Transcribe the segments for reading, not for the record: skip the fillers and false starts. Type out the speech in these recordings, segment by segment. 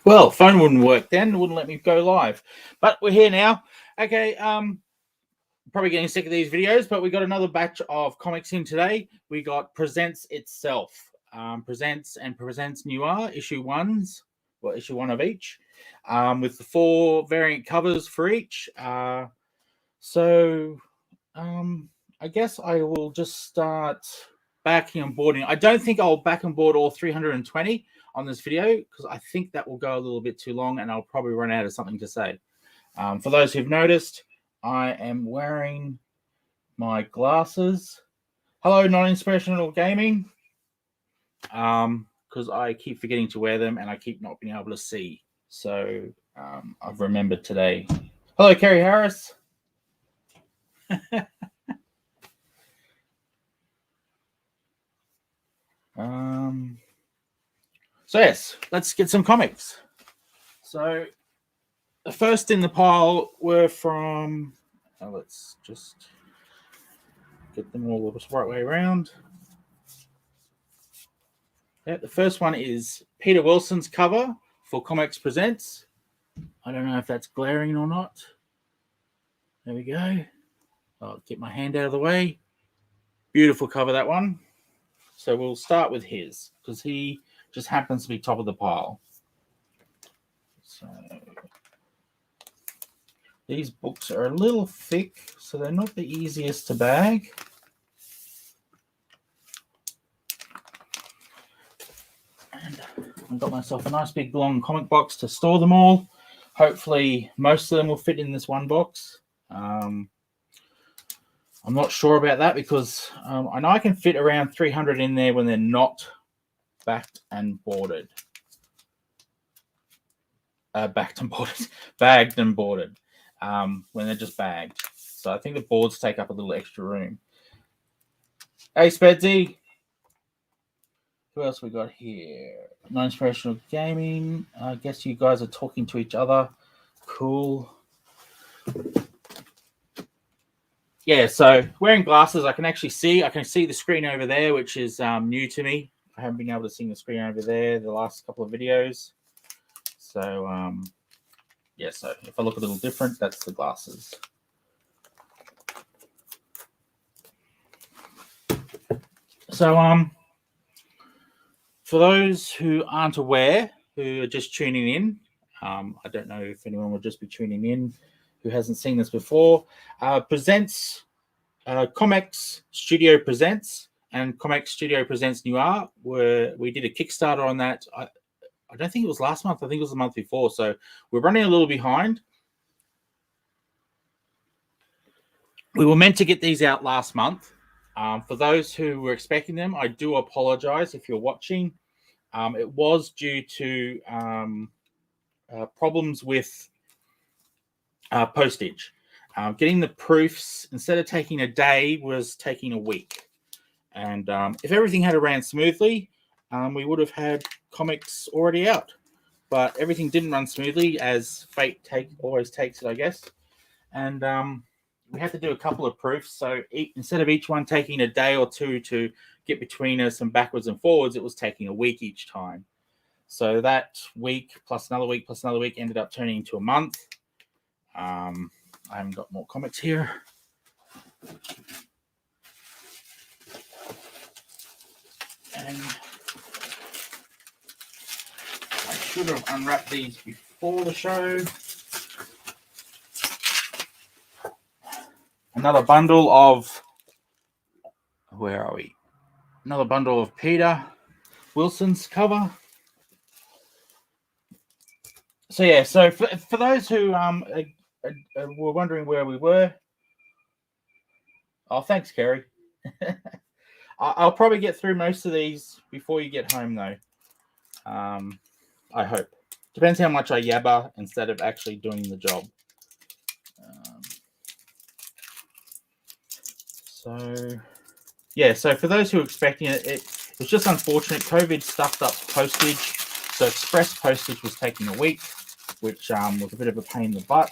Well, phone wouldn't work then, wouldn't let me go live. But we're here now. Okay, probably getting sick of these videos, but we got another batch of comics in today. We got Presents Itself. Presents NOIR, issue ones, well, issue one of each, with the 4 variant covers for each. I guess I will just start backing and boarding. I don't think I'll back and board all 320 on this video because I think that will go a little bit too long and I'll probably run out of something to say. For those who've noticed, I am wearing my glasses. Hello, non-inspirational gaming. Because I keep forgetting to wear them and I keep not being able to see. So I've remembered today. Hello, Kerry Harris. So yes, let's get some comics. So the first in the pile were from, let's just get them all the right way around. Yeah, the first one is Peter Wilson's cover for ComX Presents. I don't know if that's glaring or not. There we go. I'll get my hand out of the way. Beautiful cover, that one. So we'll start with his because he just happens to be top of the pile. So these books are a little thick, so they're not the easiest to bag. And I've got myself a nice big long comic box to store them all. Hopefully most of them will fit in this one box. I'm not sure about that because I know I can fit around 300 in there when they're not backed and boarded. Bagged and boarded. When they're just bagged. So I think the boards take up a little extra room. Hey, Spedsy. Who else we got here? Non-inspirational gaming. I guess you guys are talking to each other. Cool. Yeah, so wearing glasses, I can actually see. I can see the screen over there, which is new to me. I haven't been able to see the screen over there the last couple of videos. So, yeah, so if I look a little different, that's the glasses. So, for those who aren't aware, who are just tuning in, I don't know if anyone will just be tuning in who hasn't seen this before, presents ComX Studio Presents and ComX Studio Presents NOIR, where we did a Kickstarter on that. I don't think it was last month. I think it was the month before. So we're running a little behind. We were meant to get these out last month. For those who were expecting them, I do apologize if you're watching. It was due to problems with postage. Getting the proofs, instead of taking a day, was taking a week. And if everything had ran smoothly, we would have had comics already out. But everything didn't run smoothly, as fate always takes it, I guess. And we had to do a couple of proofs. So instead of each one taking a day or two to get between us and backwards and forwards, it was taking a week each time. So that week plus another week plus another week ended up turning into a month. I haven't got more comics here. And I should have unwrapped these before the show. Another bundle of, where are we? Another bundle of Peter Wilson's cover. So yeah, so for those who were wondering where we were. Oh, thanks, Kerry. I'll probably get through most of these before you get home, though. I hope. Depends how much I yabber instead of actually doing the job. So, yeah, so for those who are expecting it, it's just unfortunate. COVID stuffed up postage. So express postage was taking a week, which was a bit of a pain in the butt.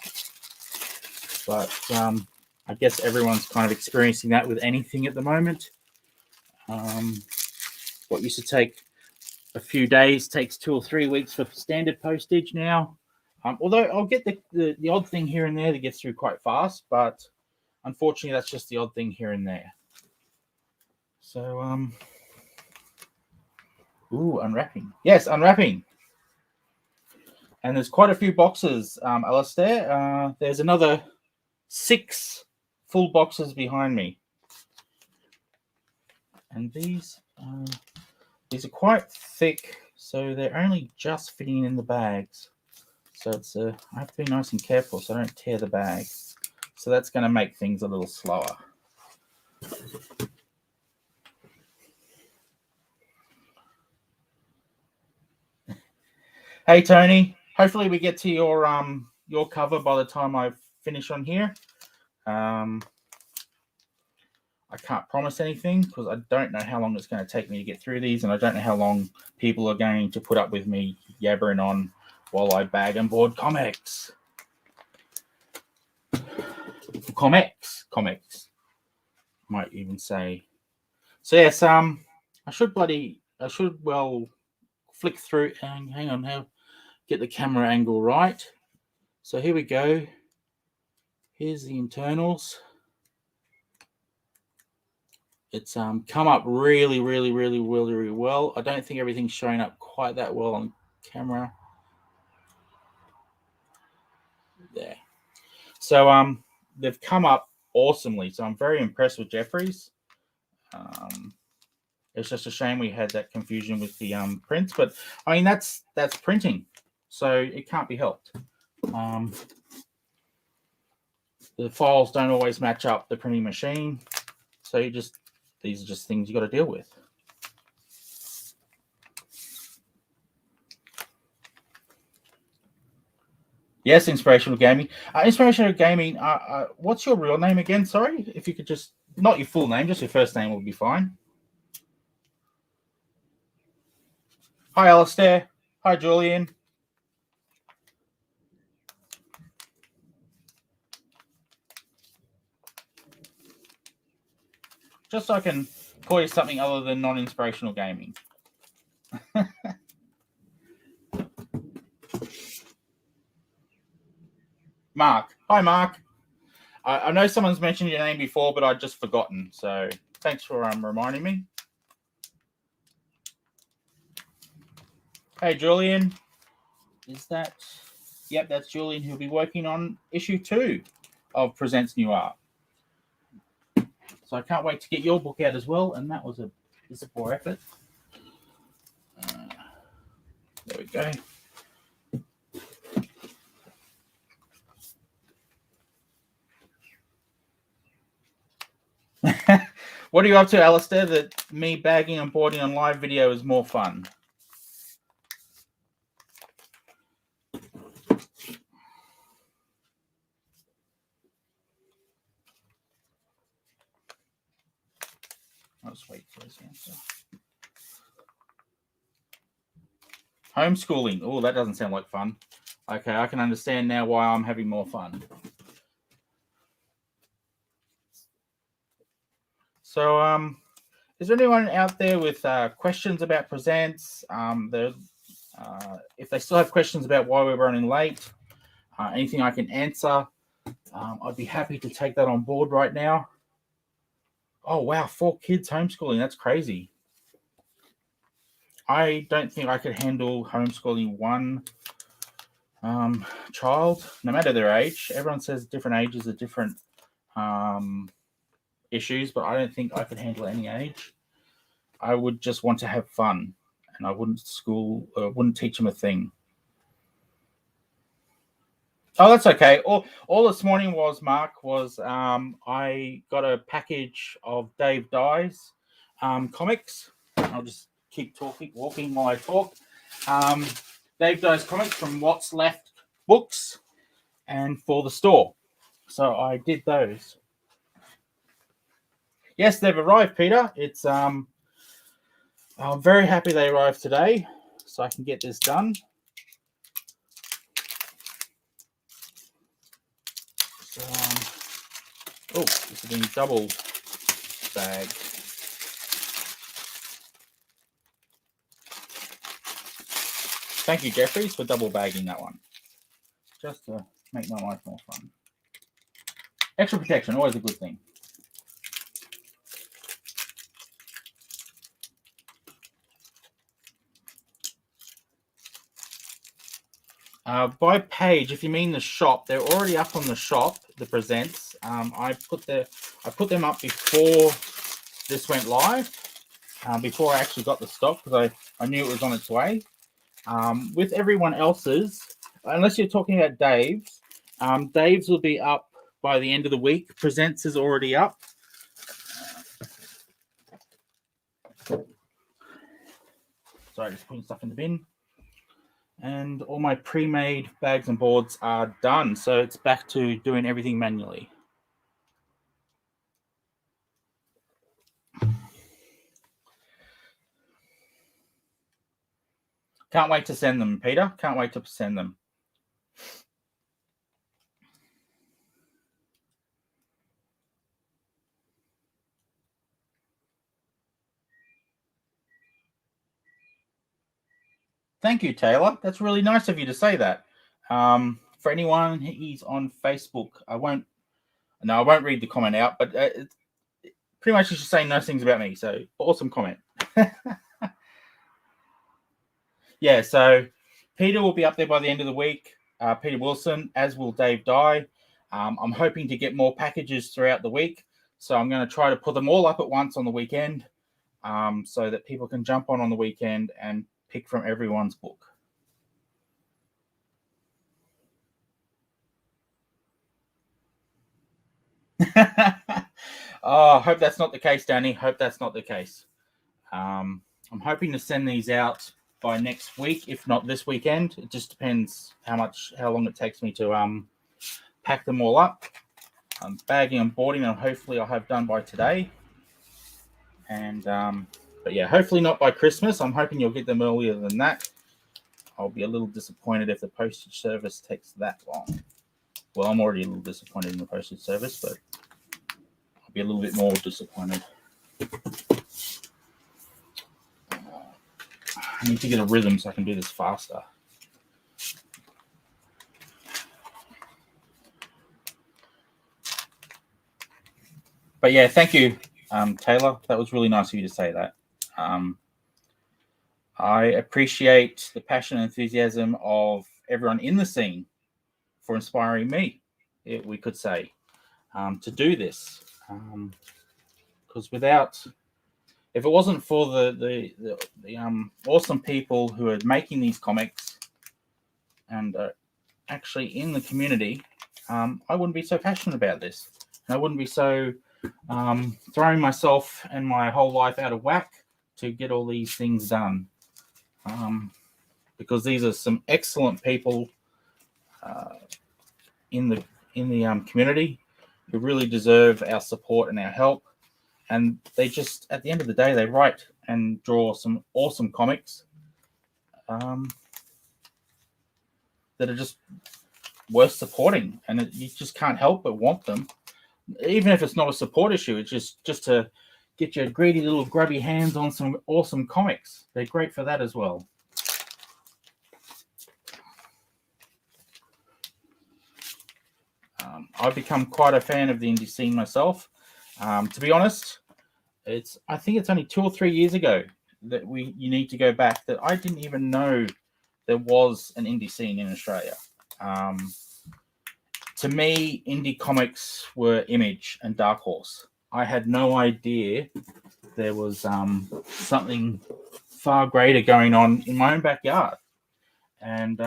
But I guess everyone's kind of experiencing that with anything at the moment. What used to take a few days, takes 2 or 3 weeks for standard postage now. Although I'll get the odd thing here and there that gets through quite fast, but unfortunately that's just the odd thing here and there. So unwrapping. Yes, unwrapping. And there's quite a few boxes, Alistair. There's another 6 full boxes behind me. And these are quite thick, so they're only just fitting in the bags. So it's I have to be nice and careful so I don't tear the bag. So that's going to make things a little slower. Hey Tony, hopefully we get to your cover by the time I finish on here. I can't promise anything because I don't know how long it's going to take me to get through these, and I don't know how long people are going to put up with me yabbering on while I bag and board ComX. ComX, might even say. So yes, I should flick through and hang on, get the camera angle right. So here we go. Here's the internals. It's come up really well. I don't think everything's showing up quite that well on camera. There. So they've come up awesomely. So I'm very impressed with Jeffrey's. It's just a shame we had that confusion with the prints, but I mean that's printing, so it can't be helped. The files don't always match up the printing machine, so these are just things you got to deal with. Yes, inspirational gaming. Inspirational gaming. What's your real name again? Sorry, if you could just not your full name, just your first name will be fine. Hi, Alistair. Hi, Julian. Just so I can call you something other than non-inspirational gaming. Mark. Hi, Mark. I know someone's mentioned your name before, but I'd just forgotten. So thanks for reminding me. Hey, Julian. Is that... Yep, that's Julian, who'll be working on issue 2 of Presents NOIR. So I can't wait to get your book out as well, and that was a poor effort. There we go. What are you up to, Alistair, that me bagging and boarding on live video is more fun? I'll just wait for his answer. Homeschooling. Oh, that doesn't sound like fun. Okay, I can understand now why I'm having more fun. So, is there anyone out there with questions about Presents? If they still have questions about why we're running late, anything I can answer, I'd be happy to take that on board right now. Oh, wow, 4 kids homeschooling. That's crazy. I don't think I could handle homeschooling one child, no matter their age. Everyone says different ages are different issues, but I don't think I could handle any age. I would just want to have fun, and I wouldn't teach them a thing. Oh, that's okay. All this morning was, Mark, was I got a package of Dave Dye's comics. I'll just keep walking while I talk. Dave Dye's comics from What's Left Books and for the store. So I did those. Yes, they've arrived, Peter. It's I'm very happy they arrived today, so I can get this done. So, this is being double bagged. Thank you, Jeffries, for double bagging that one. Just to make my life more fun. Extra protection, always a good thing. By page, if you mean the shop, they're already up on the shop, the presents. I put them up before this went live, before I actually got the stock, because I knew it was on its way. With everyone else's, unless you're talking about Dave's, Dave's will be up by the end of the week. Presents is already up. Sorry, just putting stuff in the bin. And all my pre-made bags and boards are done. So it's back to doing everything manually. Can't wait to send them, Peter. Can't wait to send them. Thank you, Taylor. That's really nice of you to say that. For anyone, he's on Facebook. I won't read the comment out, but pretty much he's just saying nice things about me. So awesome comment. Yeah, so Peter will be up there by the end of the week. Peter Wilson, as will Dave Dye. I'm hoping to get more packages throughout the week. So I'm going to try to put them all up at once on the weekend, so that people can jump on the weekend and pick from everyone's book. Oh, I hope that's not the case, Danny. Hope that's not the case. I'm hoping to send these out by next week, if not this weekend. It just depends how long it takes me to pack them all up. Bagging and boarding, and hopefully I'll have done by today. And but yeah, hopefully not by Christmas. I'm hoping you'll get them earlier than that. I'll be a little disappointed if the postage service takes that long. Well, I'm already a little disappointed in the postage service, but I'll be a little bit more disappointed. I need to get a rhythm so I can do this faster. But yeah, thank you, Taylor. That was really nice of you to say that. I appreciate the passion and enthusiasm of everyone in the scene for inspiring me, we could say, to do this. Because if it wasn't for the awesome people who are making these comics and actually in the community, I wouldn't be so passionate about this. And I wouldn't be so throwing myself and my whole life out of whack to get all these things done. Because these are some excellent people in the community who really deserve our support and our help. And they just, at the end of the day, they write and draw some awesome comics that are just worth supporting. And you just can't help but want them. Even if it's not a support issue, it's just to get your greedy little grubby hands on some awesome comics. They're great for that as well. I've become quite a fan of the indie scene myself. To be honest, I think it's only 2 or 3 years ago that you need to go back that I didn't even know there was an indie scene in Australia. To me, indie comics were Image and Dark Horse. I had no idea there was something far greater going on in my own backyard. And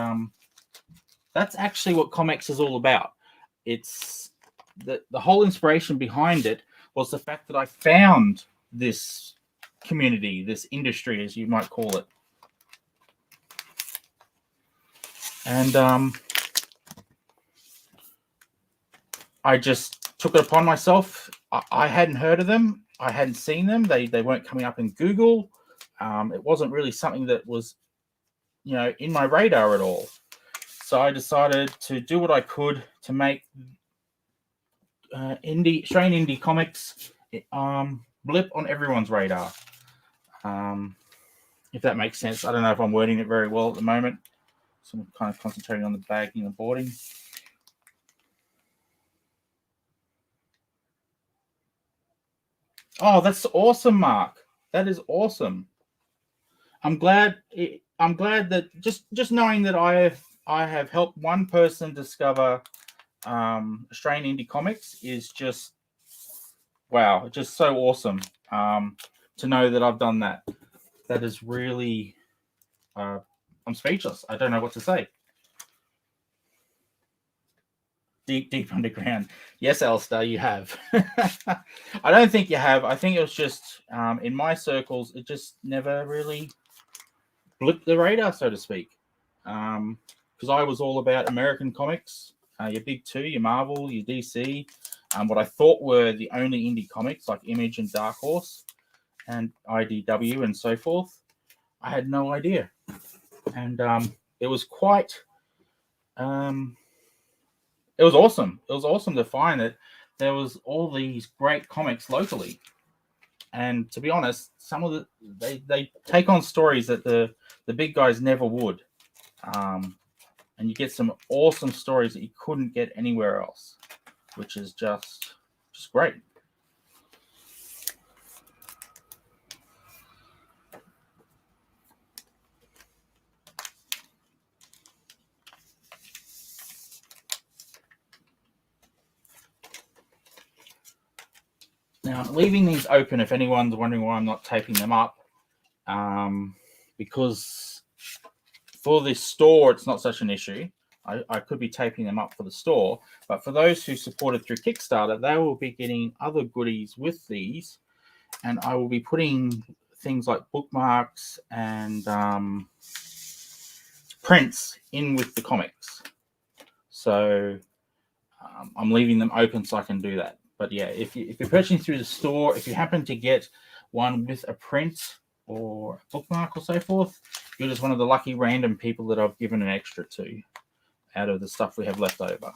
that's actually what ComX is all about. It's the whole inspiration behind it was the fact that I found this community, this industry, as you might call it. And I just took it upon myself. I hadn't heard of them. I hadn't seen them. They weren't coming up in Google. It wasn't really something that was, in my radar at all. So I decided to do what I could to make Australian indie comics blip on everyone's radar. if that makes sense. I don't know if I'm wording it very well at the moment, so I'm kind of concentrating on the bagging and boarding. Oh, that's awesome, Mark. That is awesome. I'm glad that just knowing that I have helped one person discover Australian indie comics is just wow, just so awesome. To know that I've done that. That is really I'm speechless. I don't know what to say. Deep underground. Yes, Alistair, you have. I don't think you have. I think it was just in my circles, it just never really blipped the radar, so to speak. Because I was all about American comics, your big two, your Marvel, your DC, what I thought were the only indie comics like Image and Dark Horse and IDW and so forth. I had no idea. And it was quite... it was awesome. It was awesome to find that there was all these great comics locally. And to be honest, some of the they take on stories that the big guys never would. And you get some awesome stories that you couldn't get anywhere else, which is just great. Now, I'm leaving these open if anyone's wondering why I'm not taping them up, because for this store, it's not such an issue. I could be taping them up for the store, but for those who supported through Kickstarter, they will be getting other goodies with these, and I will be putting things like bookmarks and prints in with the comics. So I'm leaving them open so I can do that. But yeah, if you're purchasing through the store, if you happen to get one with a print or a bookmark or so forth, you're just one of the lucky random people that I've given an extra to out of the stuff we have left over.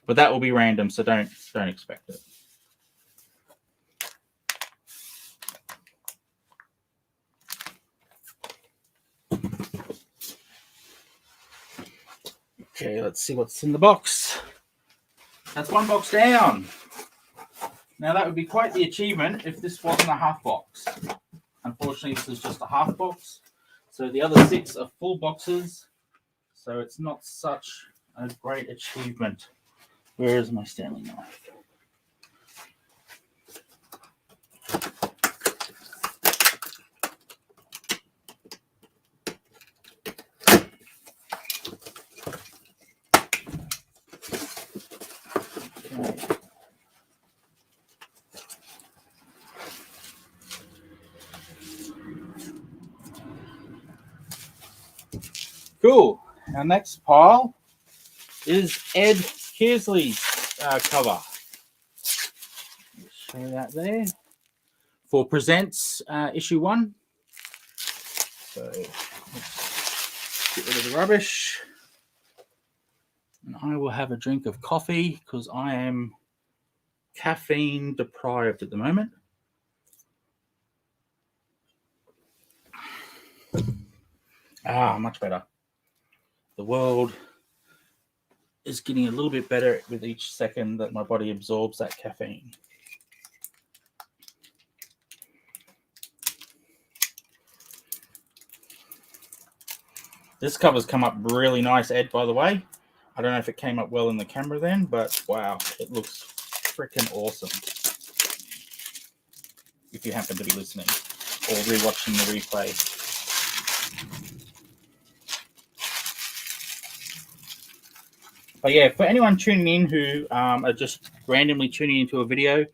But that will be random, so don't expect it. Okay, let's see what's in the box. That's one box down. Now that would be quite the achievement if this wasn't a half box. Unfortunately, this is just a half box. So the other 6 are full boxes. So it's not such a great achievement. Where is my Stanley knife? Cool. Our next pile is Ed Kearsley's cover. Show that there. For Presents issue 1. So let's get rid of the rubbish. And I will have a drink of coffee because I am caffeine deprived at the moment. Much better. The world is getting a little bit better with each second that my body absorbs that caffeine. This cover's come up really nice, Ed, by the way. I don't know if it came up well in the camera then, but wow, it looks freaking awesome. If you happen to be listening or rewatching the replay. But yeah, for anyone tuning in who are just randomly tuning into a video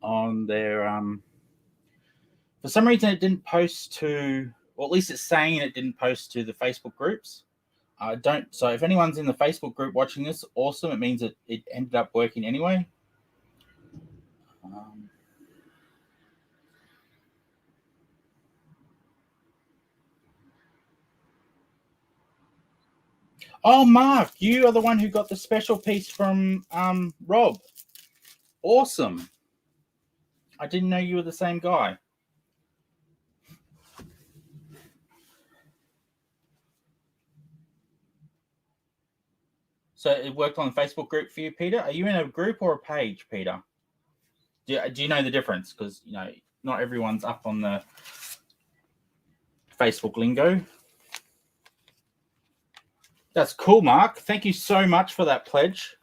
on their... for some reason, it didn't post to... Or at least it's saying it didn't post to the Facebook groups. So if anyone's in the Facebook group watching this, awesome. It means that it ended up working anyway. Oh, Mark, you are the one who got the special piece from Rob. Awesome. I didn't know you were the same guy. So it worked on the Facebook group for you, Peter? Are you in a group or a page, Peter? Do you know the difference? Because, you know, not everyone's up on the Facebook lingo. That's cool, Mark. Thank you so much for that pledge.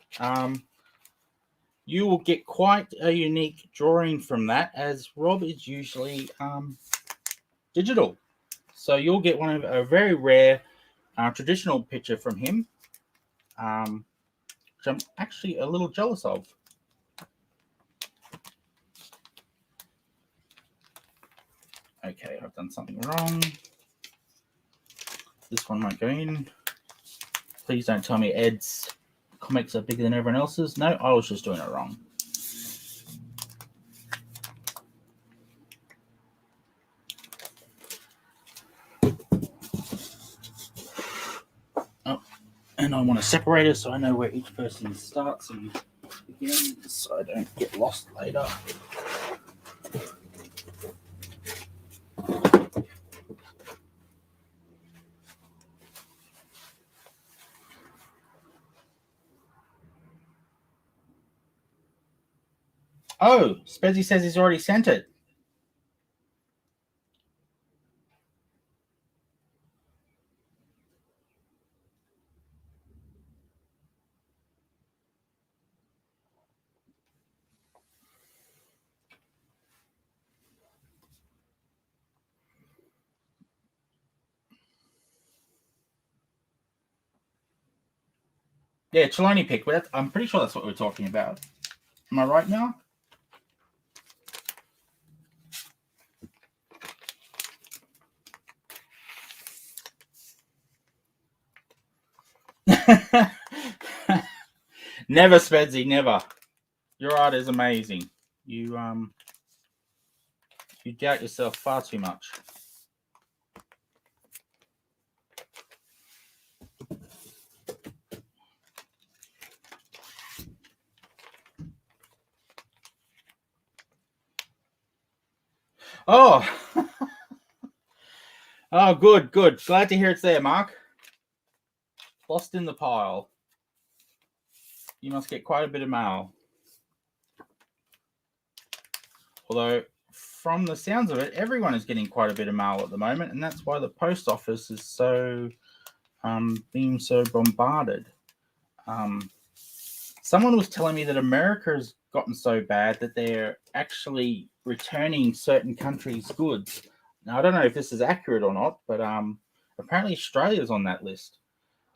You will get quite a unique drawing from that, as Rob is usually digital. So you'll get one of a very rare traditional picture from him, which I'm actually a little jealous of. Okay, I've done something wrong. This one won't go in. Please don't tell me Ed's comics are bigger than everyone else's. No, I was just doing it wrong. Oh, and I want to separate it so I know where each person starts and begins, so I don't get lost later. Oh, Spezzy says he's already sent it. Yeah, Cheloni pick. But I'm pretty sure that's what we're talking about. Am I right now? Never, Spezzy, never. Your art is amazing. You doubt yourself far too much. Oh, oh, good. Glad to hear it's there, Mark. Lost in the pile. You must get quite a bit of mail. Although, from the sounds of it, everyone is getting quite a bit of mail at the moment, and that's why the post office is so being so bombarded. Someone was telling me that America has gotten so bad that they're actually returning certain countries' goods. Now, I don't know if this is accurate or not, but apparently Australia's on that list.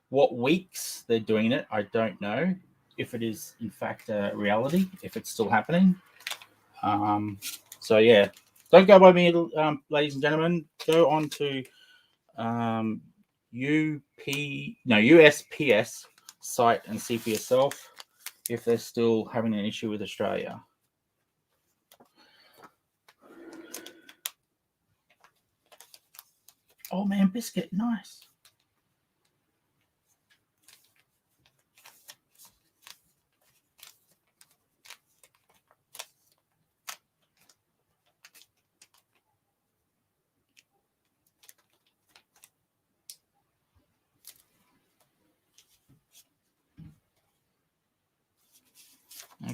What weeks they're doing it, I don't know. If it is, in fact, a reality, if it's still happening. So, yeah. Don't go by me, ladies and gentlemen. Go on to USPS site and see for yourself if they're still having an issue with Australia. Oh man, biscuit, nice.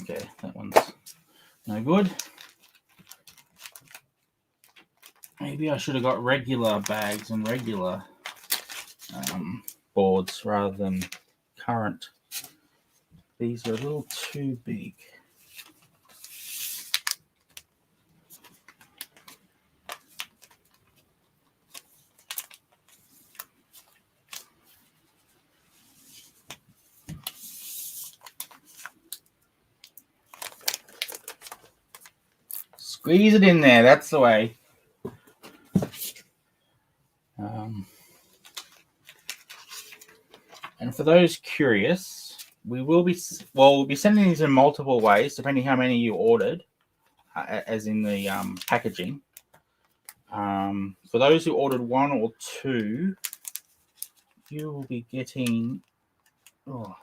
Okay, that one's no good. Maybe I should have got regular bags and regular boards rather than current. These are a little too big. Squeeze it in there, that's the way. And for those curious, we'll be sending these in multiple ways, depending how many you ordered, as in the packaging. For those who ordered one or two, you will be getting. Oh,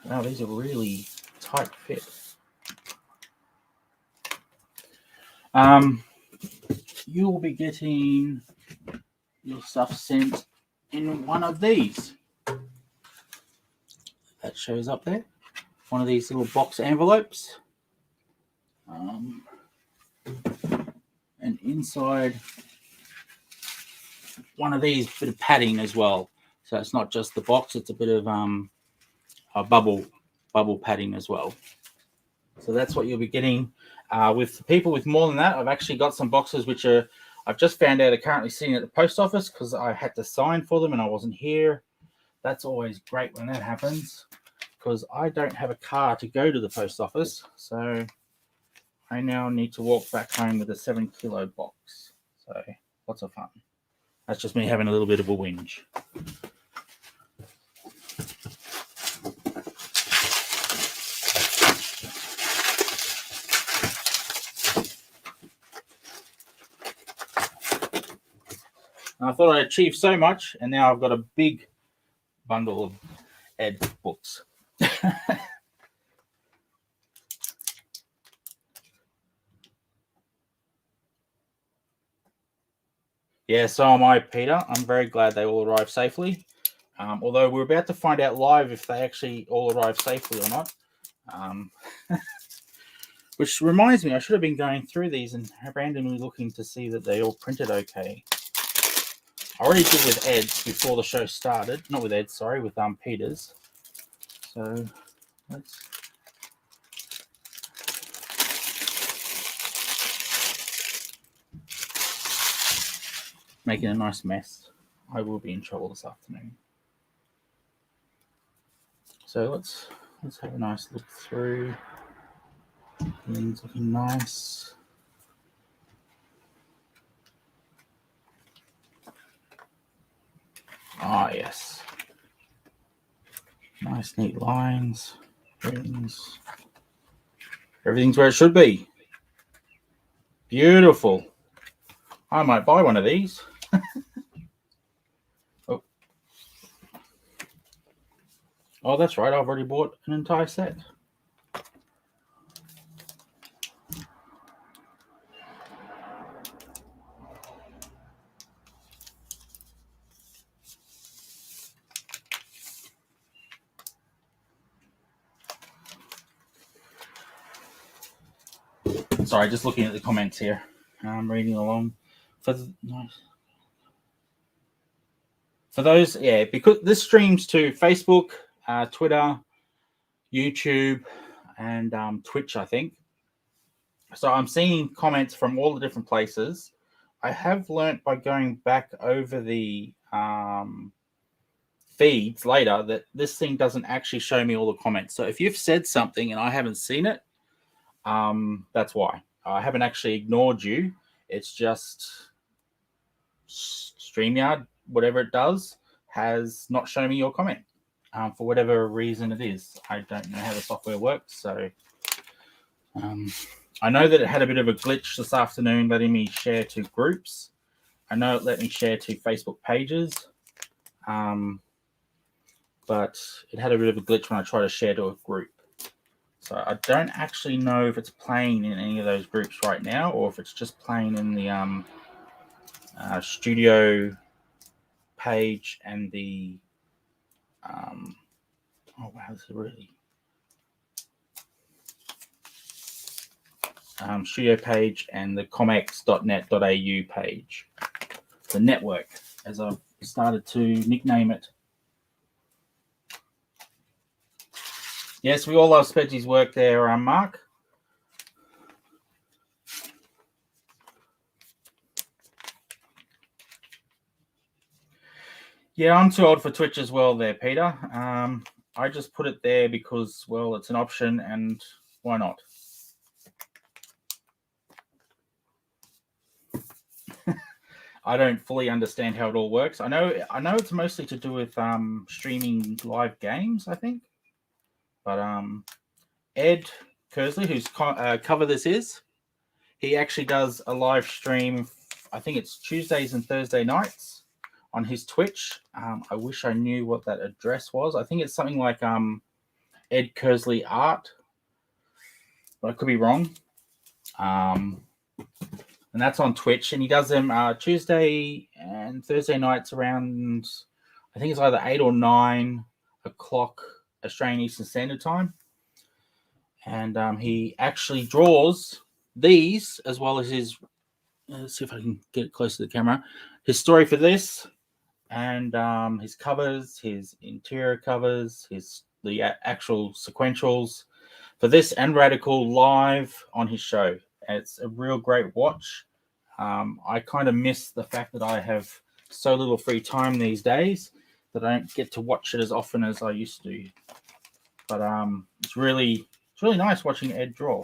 wow, these are really tight fit. You will be getting your stuff sent in one of these. That shows up there. One of these little box envelopes. And inside one of these, bit of padding as well. So it's not just the box, it's a bit of a bubble padding as well. So that's what you'll be getting. With people with more than that, I've actually got some boxes which I've just found out are currently sitting at the post office because I had to sign for them and I wasn't here. That's always great when that happens because I don't have a car to go to the post office. So I now need to walk back home with a 7-kilo box. So lots of fun. That's just me having a little bit of a whinge. I thought I achieved so much, and now I've got a big bundle of Ed books. Yeah, so am I, Peter. I'm very glad they all arrived safely. Although we're about to find out live if they actually all arrived safely or not. Which reminds me, I should have been going through these and randomly looking to see that they all printed okay. I already did with Ed's before the show started. Not with Ed's, sorry, with Peter's. So let's... Making a nice mess. I will be in trouble this afternoon. So let's have a nice look through. Everything's looking nice. Ah, yes. Nice, neat lines. Everything's where it should be. Beautiful. I might buy one of these. Oh, that's right. I've already bought an entire set. Sorry, just looking at the comments here. I'm reading along. For those, yeah, because this streams to Facebook, Twitter, YouTube, and Twitch, I think. So I'm seeing comments from all the different places. I have learnt by going back over the feeds later that this thing doesn't actually show me all the comments. So if you've said something and I haven't seen it, that's why. I haven't actually ignored you. It's just StreamYard, whatever it does, has not shown me your comment for whatever reason it is. I don't know how the software works. So I know that it had a bit of a glitch this afternoon letting me share to groups. I know it let me share to Facebook pages. But it had a bit of a glitch when I tried to share to a group. So I don't actually know if it's playing in any of those groups right now or if it's just playing in the studio page and the oh wow, this is really studio page and the comx.net.au page, the network, as I've started to nickname it. Yes, we all love Spedgy's work there, Mark. Yeah, I'm too old for Twitch as well there, Peter. I just put it there because, well, it's an option and why not? I don't fully understand how it all works. I know it's mostly to do with streaming live games, I think. But Ed Kersley, whose cover this is, he actually does a live stream. I think it's Tuesdays and Thursday nights on his Twitch. I wish I knew what that address was. I think it's something like Ed Kersley Art, but I could be wrong. And that's on Twitch. And he does them Tuesday and Thursday nights around, I think it's either 8 or 9 o'clock Australian Eastern Standard Time. And he actually draws these as well as his, let's see if I can get it close to the camera, his story for this, and his covers, his interior covers, the actual sequentials for this and Radical live on his show. And it's a real great watch. I kind of miss the fact that I have so little free time these days that I don't get to watch it as often as I used to. But it's really nice watching Ed draw.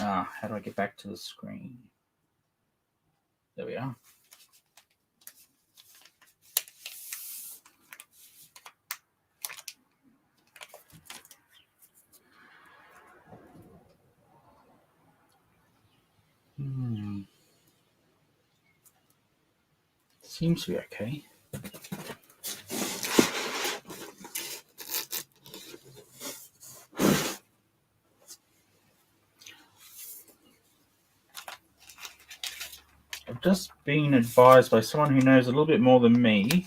How do I get back to the screen? There we are. Seems to be okay. I've just been advised by someone who knows a little bit more than me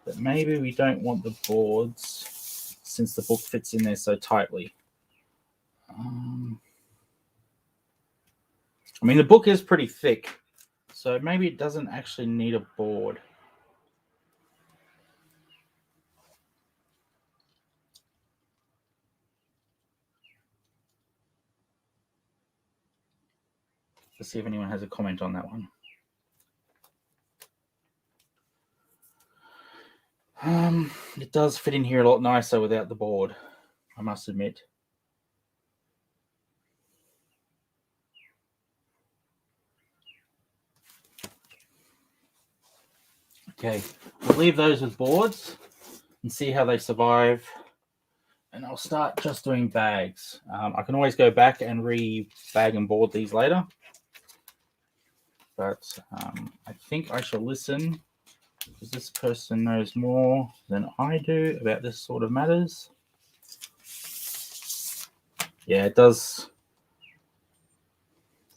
that maybe we don't want the boards since the book fits in there so tightly. I mean, the book is pretty thick, so maybe it doesn't actually need a board. Let's see if anyone has a comment on that one. It does fit in here a lot nicer without the board, I must admit. Okay, we'll leave those with boards and see how they survive. And I'll start just doing bags. I can always go back and re-bag and board these later. But I think I shall listen, because this person knows more than I do about this sort of matters. Yeah, it does.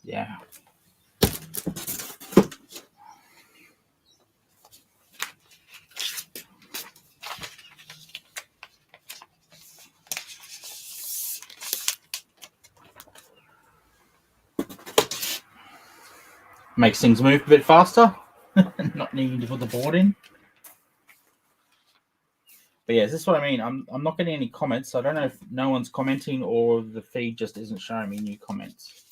Yeah. Makes things move a bit faster, not needing to put the board in. But yeah, this is what I mean. I'm not getting any comments. So I don't know if no one's commenting or the feed just isn't showing me new comments.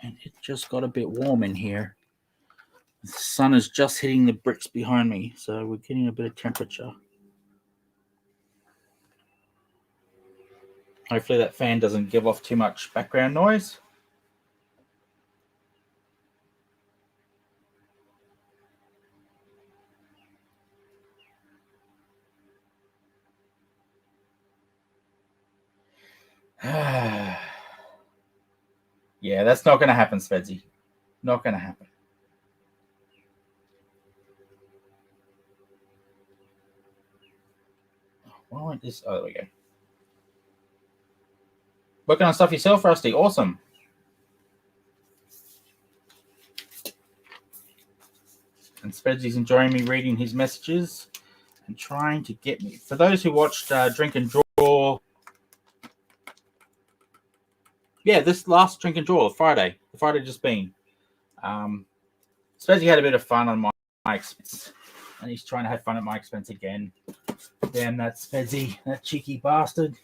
And it just got a bit warm in here. The sun is just hitting the bricks behind me, so we're getting a bit of temperature. Hopefully that fan doesn't give off too much background noise. Yeah, that's not going to happen, Svedsy. Not going to happen. Why won't this? Oh, there we go. Working on stuff yourself, Rusty. Awesome. And Spedsy's enjoying me reading his messages and trying to get me. For those who watched Drink and Draw, yeah, this last Drink and Draw, the Friday just been. Spedsy had a bit of fun on my expense, and he's trying to have fun at my expense again. Damn that Spedsy, that cheeky bastard.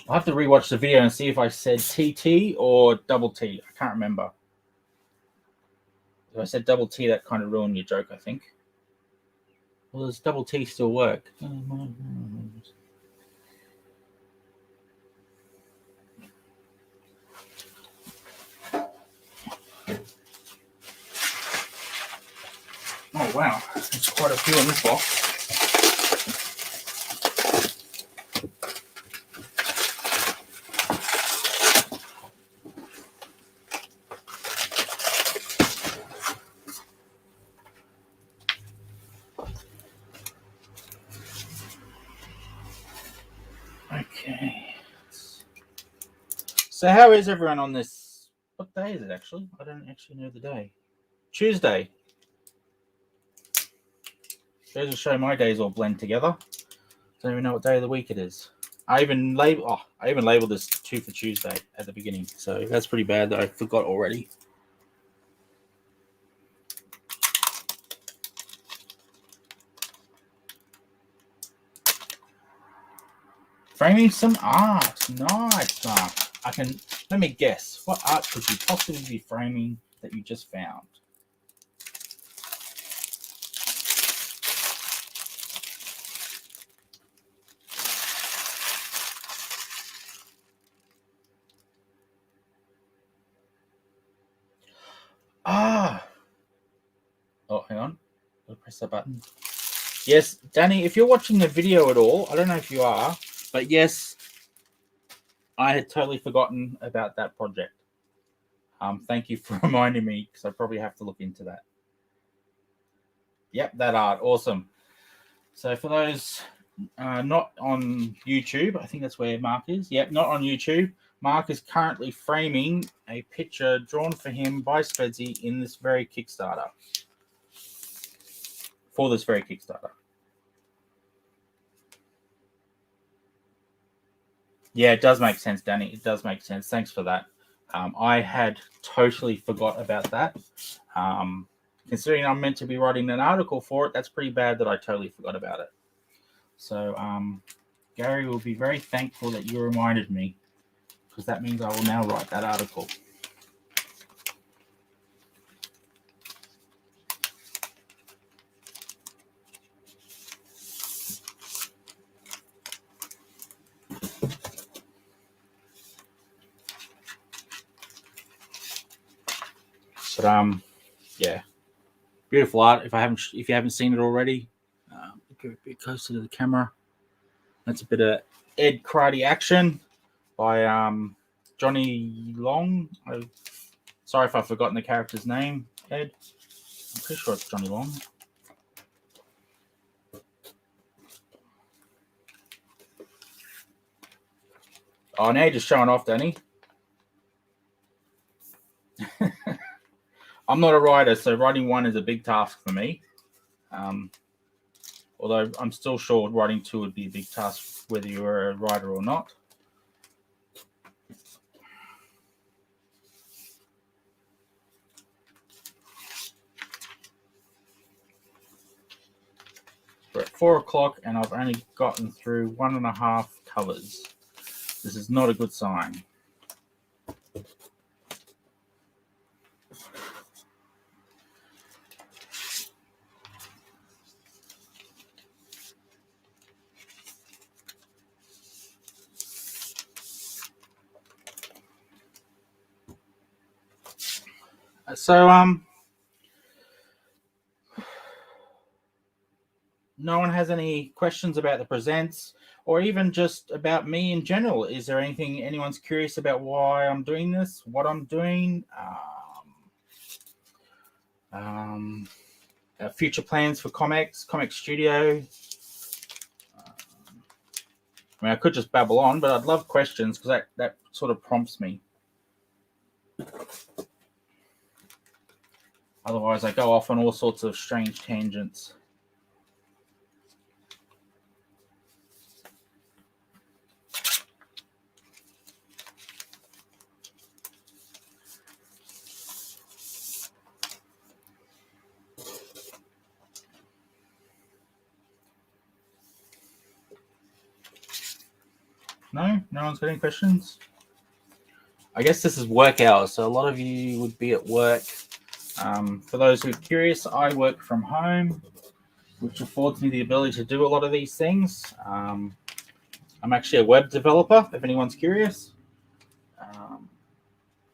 I'll have to rewatch the video and see if I said TT or double T. I can't remember. If I said double T, that kind of ruined your joke, I think. Well, does double T still work? Oh, wow. There's quite a few in this box. Okay. So how is everyone on this? What day is it, actually? I don't actually know the day. Tuesday. Goes to show my days all blend together. Don't even know what day of the week it is. I even labeled this 2 for Tuesday at the beginning, so that's pretty bad that I forgot already. Framing some art. Nice, Mark. Let me guess. What art could you possibly be framing that you just found? Oh, hang on. I'll press that button. Yes, Danny, if you're watching the video at all, I don't know if you are, but yes, I had totally forgotten about that project. Thank you for reminding me, because I probably have to look into that. Yep, that art. Awesome. So for those not on YouTube, I think that's where Mark is. Yep, not on YouTube. Mark is currently framing a picture drawn for him by Spedsy in this very Kickstarter. For this very Kickstarter. Yeah, it does make sense, Danny. It does make sense. Thanks for that. I had totally forgot about that. Considering I'm meant to be writing an article for it, that's pretty bad that I totally forgot about it. So Gary will be very thankful that you reminded me, because that means I will now write that article. But yeah, beautiful art. If you haven't seen it already, go a bit closer to the camera. That's a bit of Ed Karate Action by Johnny Long. Sorry if I've forgotten the character's name, Ed. I'm pretty sure it's Johnny Long. Oh, now you're just showing off, Danny. I'm not a writer, so writing one is a big task for me. Although I'm still sure writing two would be a big task, whether you're a writer or not. We're at 4 o'clock and I've only gotten through 1.5 covers. This is not a good sign. So no one has any questions about the presents, or even just about me in general? Is there anything anyone's curious about why I'm doing this, what I'm doing? Future plans for ComX Studio. I mean, I could just babble on, but I'd love questions, because that sort of prompts me. Otherwise, I go off on all sorts of strange tangents. No one's got any questions? I guess this is work hours, so a lot of you would be at work. For those who are curious, I work from home, which affords me the ability to do a lot of these things. I'm actually a web developer, if anyone's curious,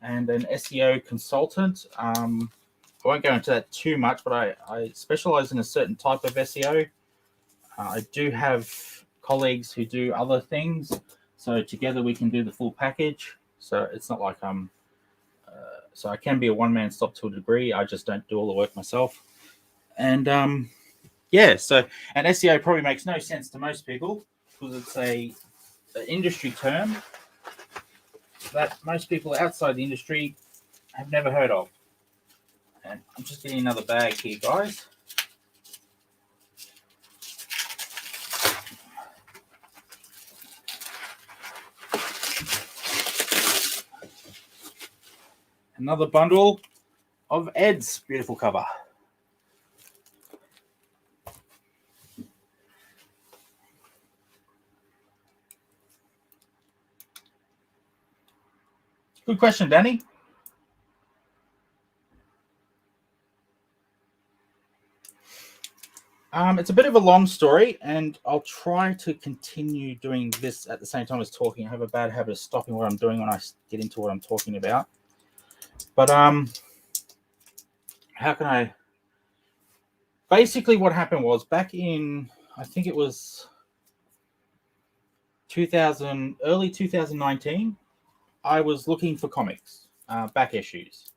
and an SEO consultant. I won't go into that too much, but I specialize in a certain type of SEO. I do have colleagues who do other things, so together we can do the full package. So it's not like so I can be a one-man shop to a degree. I just don't do all the work myself. And yeah, so an SEO probably makes no sense to most people because it's an industry term that most people outside the industry have never heard of. And I'm just getting another bag here, guys. Another bundle of Ed's beautiful cover. Good question, Danny. It's a bit of a long story, and I'll try to continue doing this at the same time as talking. I have a bad habit of stopping what I'm doing when I get into what I'm talking about. But how can I? Basically, what happened was back in, I think it was early 2019, I was looking for comics, back issues.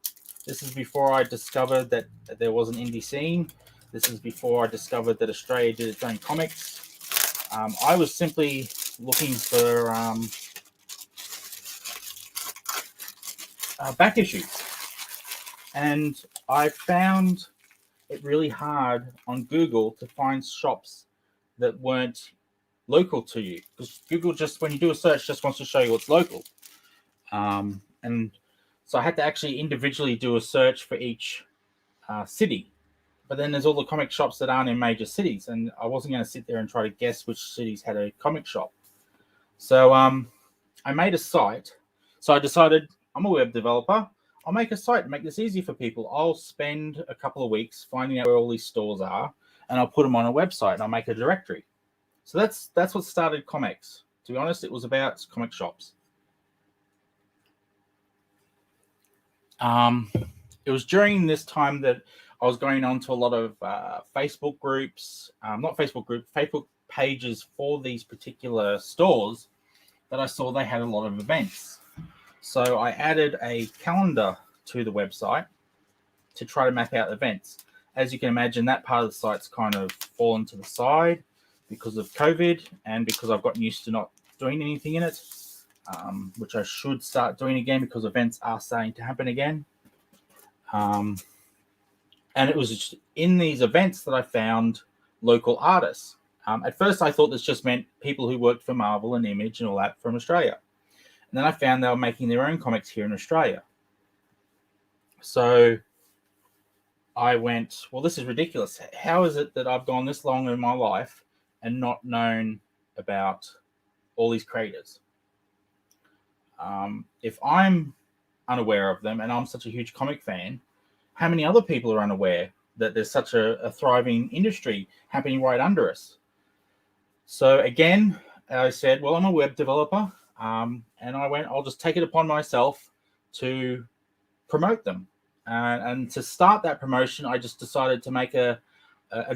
This is before I discovered that there was an indie scene. This is before I discovered that Australia did its own comics. I was simply looking for back issues. And I found it really hard on Google to find shops that weren't local to you. Because Google just, when you do a search, just wants to show you what's local. And so I had to actually individually do a search for each city. But then there's all the comic shops that aren't in major cities, and I wasn't going to sit there and try to guess which cities had a comic shop. So I made a site. So I decided, I'm a web developer. I'll make a site and make this easy for people. I'll spend a couple of weeks finding out where all these stores are, and I'll put them on a website, and I'll make a directory. So that's what started ComX. To be honest, it was about comic shops. It was during this time that I was going on to a lot of Facebook groups, not Facebook groups, Facebook pages for these particular stores that I saw they had a lot of events. So I added a calendar to the website to try to map out events. As you can imagine, that part of the site's kind of fallen to the side because of COVID and because I've gotten used to not doing anything in it, which I should start doing again because events are starting to happen again. And it was in these events that I found local artists. At first, I thought this just meant people who worked for Marvel and Image and all that from Australia. And then I found they were making their own comics here in Australia. So I went, well, this is ridiculous. How is it that I've gone this long in my life and not known about all these creators? If I'm unaware of them and I'm such a huge comic fan, how many other people are unaware that there's such a thriving industry happening right under us? So again, I said, well, I'm a web developer, and I went, I'll just take it upon myself to promote them. And to start that promotion, I just decided to make a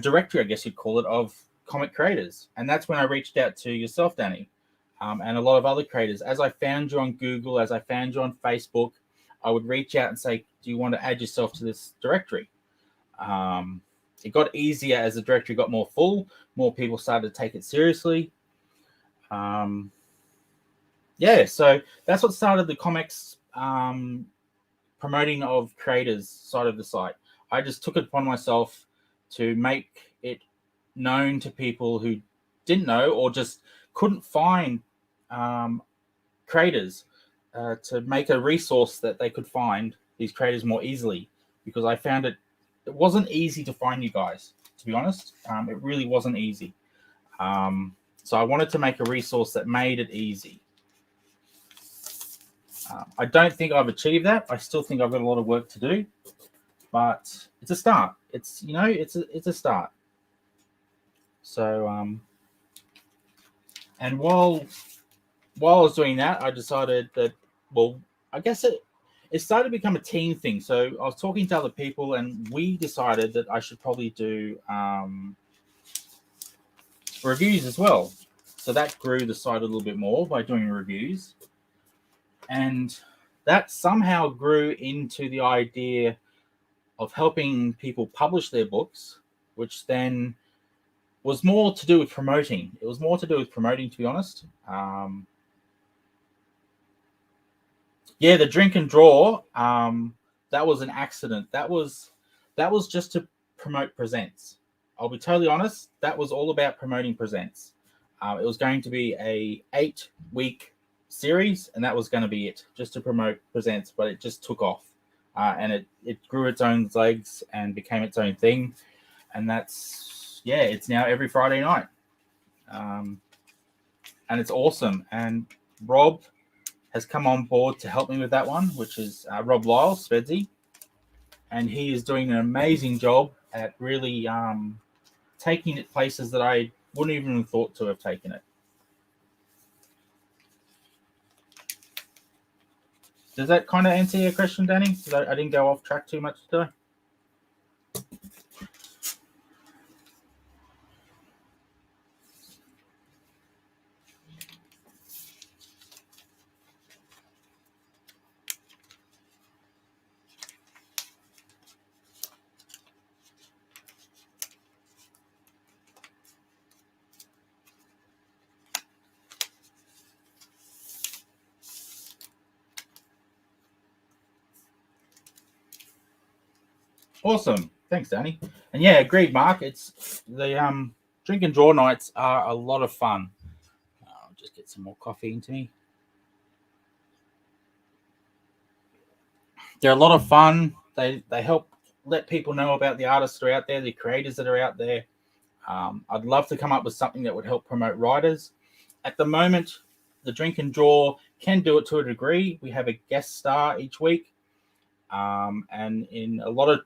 directory, I guess you'd call it, of comic creators. And that's when I reached out to yourself, Danny, and a lot of other creators. As I found you on Google, as I found you on Facebook, I would reach out and say, do you want to add yourself to this directory? It got easier as the directory got more full. More people started to take it seriously. Yeah, so that's what started the ComX promoting of creators side of the site. I just took it upon myself to make it known to people who didn't know or just couldn't find creators, to make a resource that they could find these creators more easily, because I found it wasn't easy to find you guys, to be honest. It really wasn't easy. So I wanted to make a resource that made it easy. I don't think I've achieved that. I still think I've got a lot of work to do. but it's a start. It's it's a start. So and while I was doing that, I decided that, well, I guess it started to become a team thing. So I was talking to other people, and we decided that I should probably do reviews as well. So that grew the site a little bit more by doing reviews, and that somehow grew into the idea of helping people publish their books, which then was more to do with promoting. It was more to do with promoting, to be honest. Yeah, the drink and draw. That was an accident. That was just to promote Presents. I'll be totally honest. That was all about promoting Presents. It was going to be a 8-week series, and that was going to be it, just to promote Presents. But it just took off, and it grew its own legs and became its own thing. And that's, yeah, it's now every Friday night, and it's awesome. And Rob has come on board to help me with that one, which is Rob Lyle, Spedsy. And he is doing an amazing job at really taking it places that I wouldn't even have thought to have taken it. Does that kind of answer your question, Danny? I didn't go off track too much today. Awesome. Thanks, Danny. And yeah, agreed, Mark. It's the drink and draw nights are a lot of fun. I'll just get some more coffee into me. They're a lot of fun. They help let people know about the artists that are out there, the creators that are out there. I'd love to come up with something that would help promote writers. At the moment, the drink and draw can do it to a degree. We have a guest star each week, and in a lot of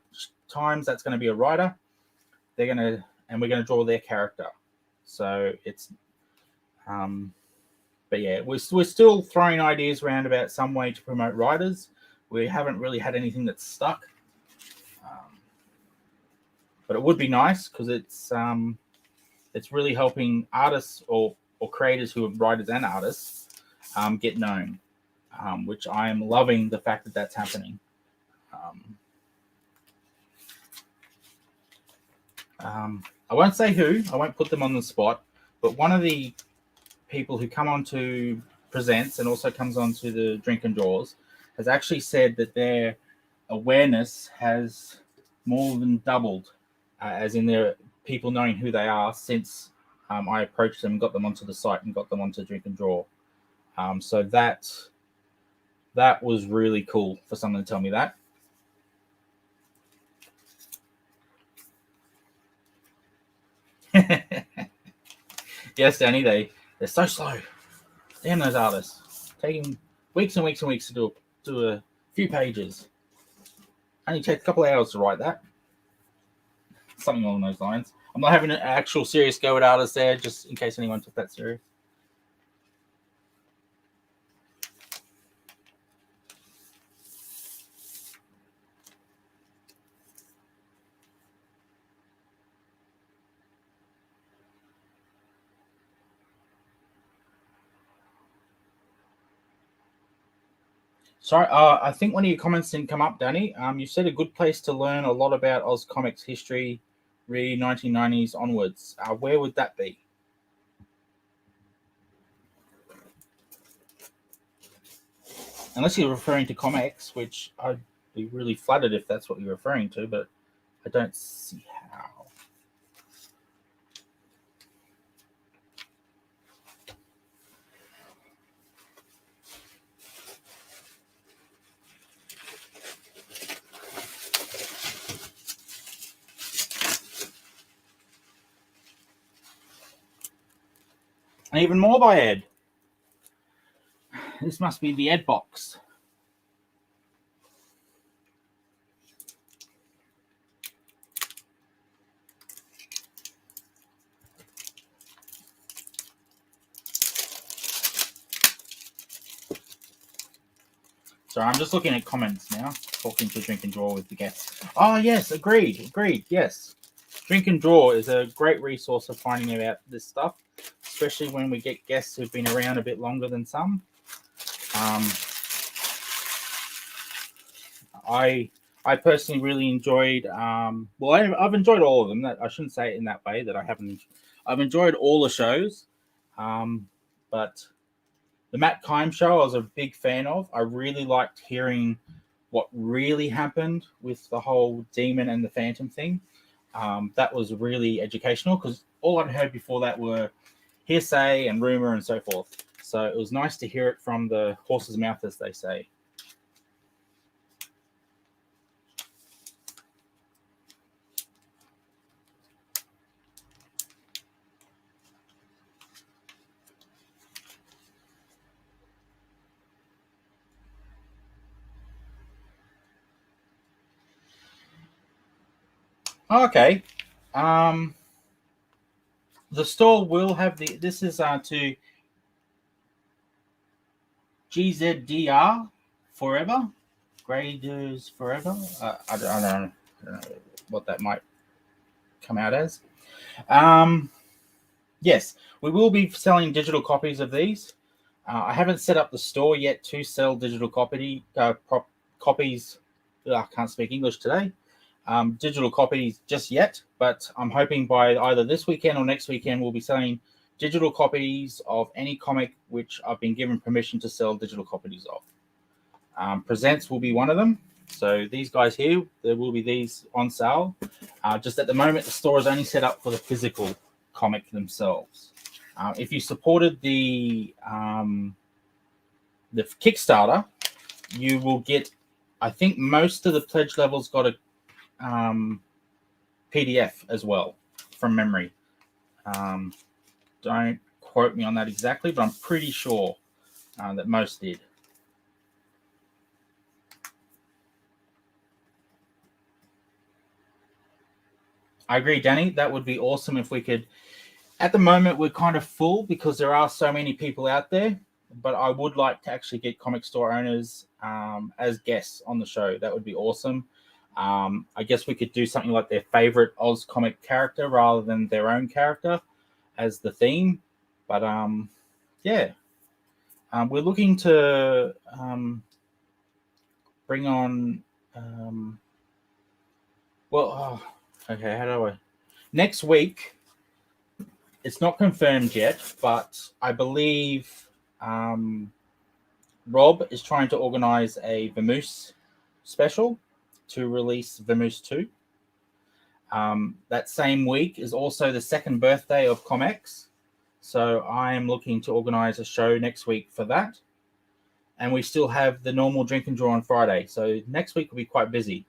times that's going to be a writer. We're going to draw their character. So it's, but yeah, we're still throwing ideas around about some way to promote writers. We haven't really had anything that's stuck, but it would be nice because it's really helping artists or creators who are writers and artists get known, which I am loving the fact that that's happening. I won't say who, I won't put them on the spot, but one of the people who come on to Presents and also comes on to the Drink and Draws has actually said that their awareness has more than doubled, as in their people knowing who they are since I approached them, got them onto the site, and got them onto Drink and Draw. So that was really cool for someone to tell me that. Yes, Danny, they're so slow. Damn those artists, taking weeks and weeks and weeks to do a few pages. Only takes a couple of hours to write that. Something along those lines. I'm not having an actual serious go at artists there, just in case anyone took that serious. Sorry, I think one of your comments didn't come up, Danny. You said a good place to learn a lot about Oz comics history, re 1990s onwards. Where would that be? Unless you're referring to ComX, which I'd be really flattered if that's what you're referring to, but I don't see how. And even more by Ed. This must be the Ed box. Sorry, I'm just looking at comments now, talking to Drink and Draw with the guests. Oh, yes, agreed, yes. Drink and Draw is a great resource for finding out this stuff, especially when we get guests who've been around a bit longer than some. I personally really enjoyed, I've enjoyed all of them. That I shouldn't say it in that way, that I haven't. I've enjoyed all the shows, but the Matt Keim show I was a big fan of. I really liked hearing what really happened with the whole demon and the phantom thing. That was really educational, because all I'd heard before that were hearsay and rumor and so forth. So it was nice to hear it from the horse's mouth, as they say. Okay. The store will have this is to GZDR forever, Graders forever. I don't know what that might come out as. Yes, we will be selling digital copies of these. I haven't set up the store yet to sell digital copies. I can't speak English today. Digital copies just yet, but I'm hoping by either this weekend or next weekend we'll be selling digital copies of any comic which I've been given permission to sell digital copies of. Presents will be one of them. So these guys here, there will be these on sale. Just at the moment, the store is only set up for the physical comic themselves. If you supported the Kickstarter, you will get, I think most of the pledge levels got a PDF as well, from memory. Don't quote me on that exactly, but I'm pretty sure that most did. I agree, Danny. That would be awesome if we could. At the moment, we're kind of full because there are so many people out there, but I would like to actually get comic store owners as guests on the show. That would be awesome. I guess we could do something like their favorite Oz comic character rather than their own character as the theme. But yeah, we're looking to bring on. Okay, how do I? Next week, it's not confirmed yet, but I believe Rob is trying to organize a Vamoose special to release Vamoose 2. That same week is also the second birthday of ComX. So I am looking to organize a show next week for that. And we still have the normal Drink and Draw on Friday. So next week will be quite busy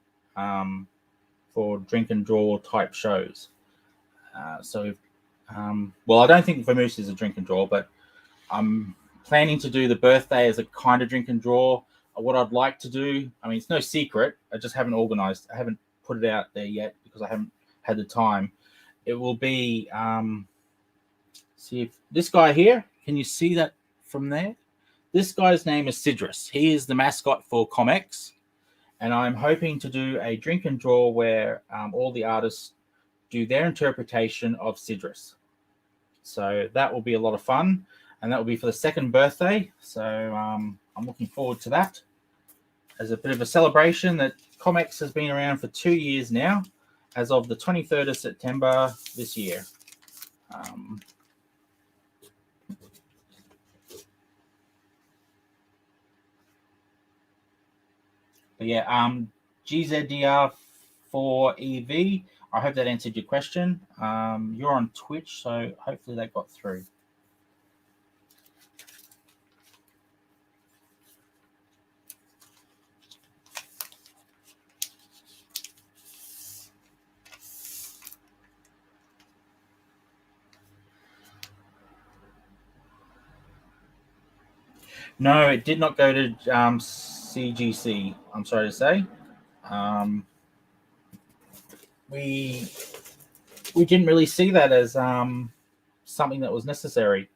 for Drink and Draw type shows. I don't think Vamoose is a Drink and Draw, but I'm planning to do the birthday as a kind of Drink and Draw. What I'd like to do, I mean, it's no secret. I just haven't organized. I haven't put it out there yet because I haven't had the time. It will be, see if this guy here, can you see that from there? This guy's name is Sidrus. He is the mascot for ComX. And I'm hoping to do a Drink and Draw where all the artists do their interpretation of Sidrus. So that will be a lot of fun. And that will be for the second birthday. So I'm looking forward to that as a bit of a celebration that ComX has been around for 2 years now, as of the 23rd of September this year. But yeah, GZDR4EV. I hope that answered your question. You're on Twitch, so hopefully that got through. No, it did not go to CGC. I'm sorry to say. We didn't really see that as something that was necessary.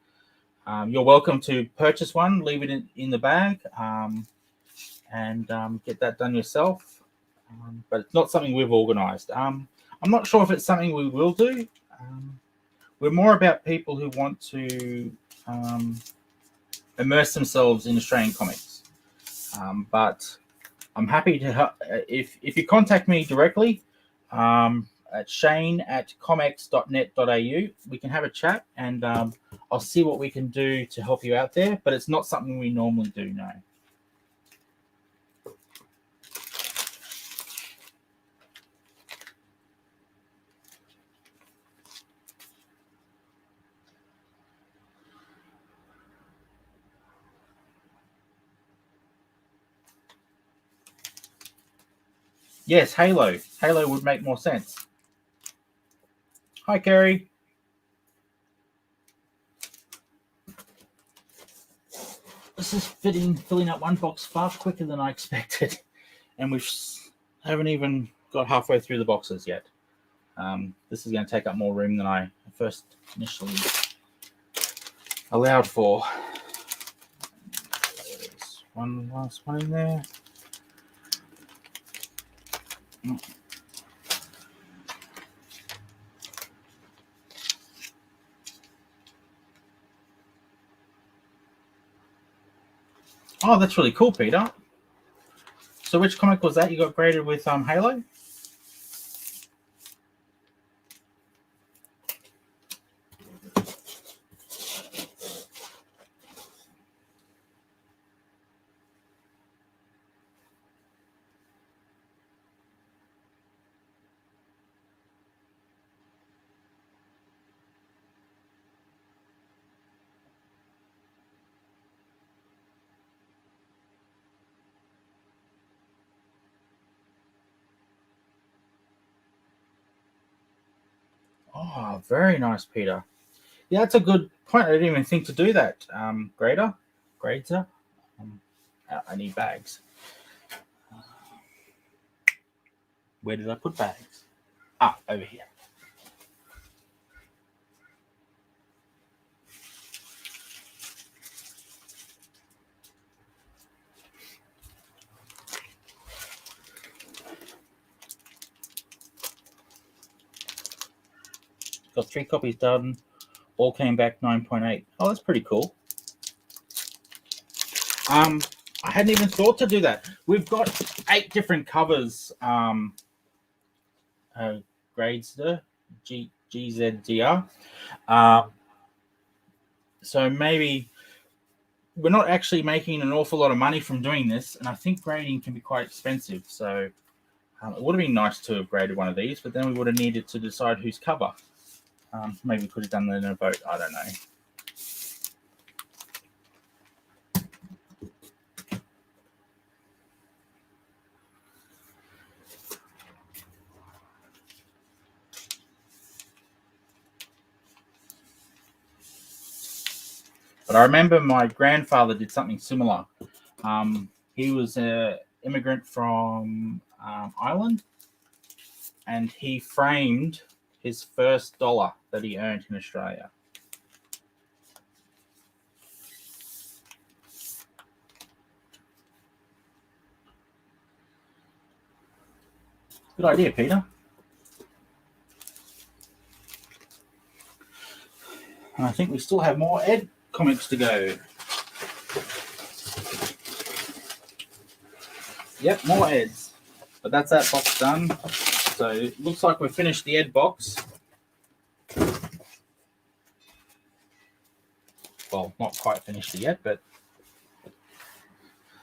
You're welcome to purchase one, leave it in the bag, and get that done yourself. But it's not something we've organised. I'm not sure if it's something we will do. We're more about people who want to immerse themselves in Australian comics. But I'm happy to help. If you contact me directly at shane@comx.net.au, we can have a chat, and I'll see what we can do to help you out there. But it's not something we normally do, no. Yes, Halo. Halo would make more sense. Hi, Kerry. This is filling up one box far quicker than I expected, and we haven't even got halfway through the boxes yet. This is going to take up more room than I first initially allowed for. There's one last one in there. Oh, that's really cool, Peter. So which comic was that you got graded with Halo? Oh, very nice, Peter. Yeah, that's a good point. I didn't even think to do that. Grader. I need bags. Where did I put bags? Ah, over here. Got 3 copies done. All came back 9.8. Oh, that's pretty cool. I hadn't even thought to do that. We've got 8 different covers. Gradester, GZDR. So maybe we're not actually making an awful lot of money from doing this, and I think grading can be quite expensive. So it would have been nice to have graded one of these, but then we would have needed to decide whose cover. Maybe we could have done that in a vote. I don't know. But I remember my grandfather did something similar. He was an immigrant from Ireland, and he framed his first dollar that he earned in Australia. Good idea, Peter. And I think we still have more Ed comics to go. Yep, more Eds. But that's that box done. So it looks like we've finished the Ed box. Well, not quite finished it yet, but...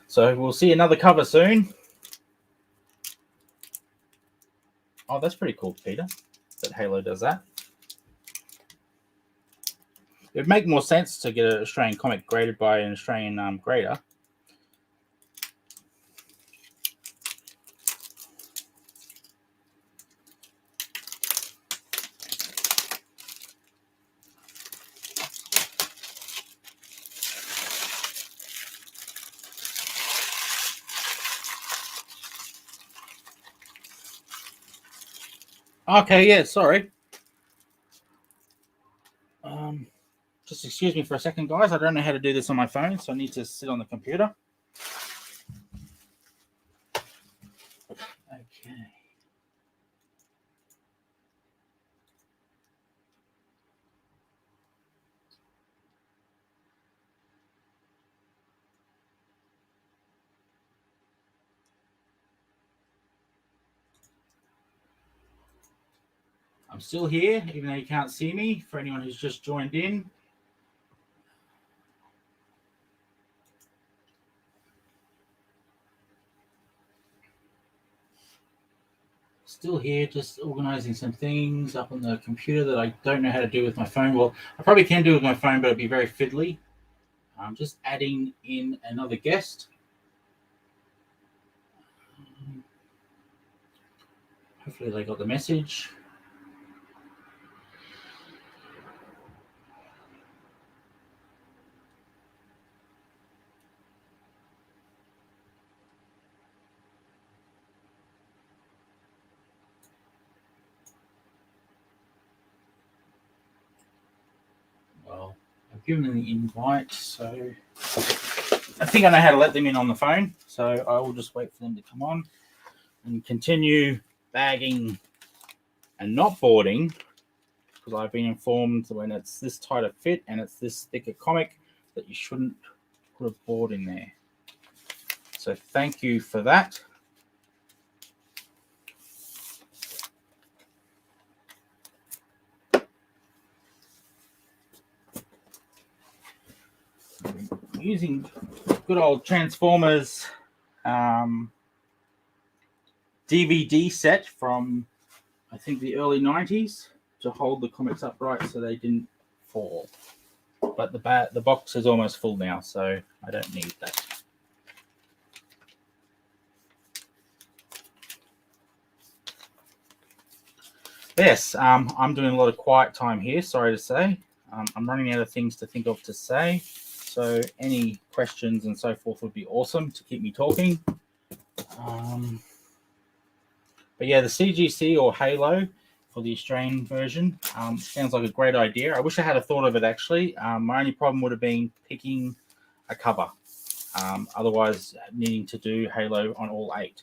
So we'll see another cover soon. Oh, that's pretty cool, Peter, that Halo does that. It would make more sense to get an Australian comic graded by an Australian grader. Okay, yeah, sorry. Just excuse me for a second, guys. I don't know how to do this on my phone, so I need to sit on the computer. I'm still here, even though you can't see me, for anyone who's just joined in. Still here, just organizing some things up on the computer that I don't know how to do with my phone. Well, I probably can do with my phone, but it'd be very fiddly. I'm just adding in another guest. Hopefully they got the message. Well, I've given them the invite, so I think I know how to let them in on the phone. So I will just wait for them to come on and continue bagging and not boarding, because I've been informed when it's this tight a fit and it's this thick a comic that you shouldn't put a board in there. So thank you for that. Using good old Transformers DVD set from, I think, the early 90s to hold the comics upright so they didn't fall. But the box is almost full now, so I don't need that. Yes, I'm doing a lot of quiet time here, sorry to say. I'm running out of things to think of to say. So any questions and so forth would be awesome to keep me talking. But yeah, the CGC or Halo for the Australian version sounds like a great idea. I wish I had a thought of it actually. My only problem would have been picking a cover. Otherwise, needing to do Halo on all 8,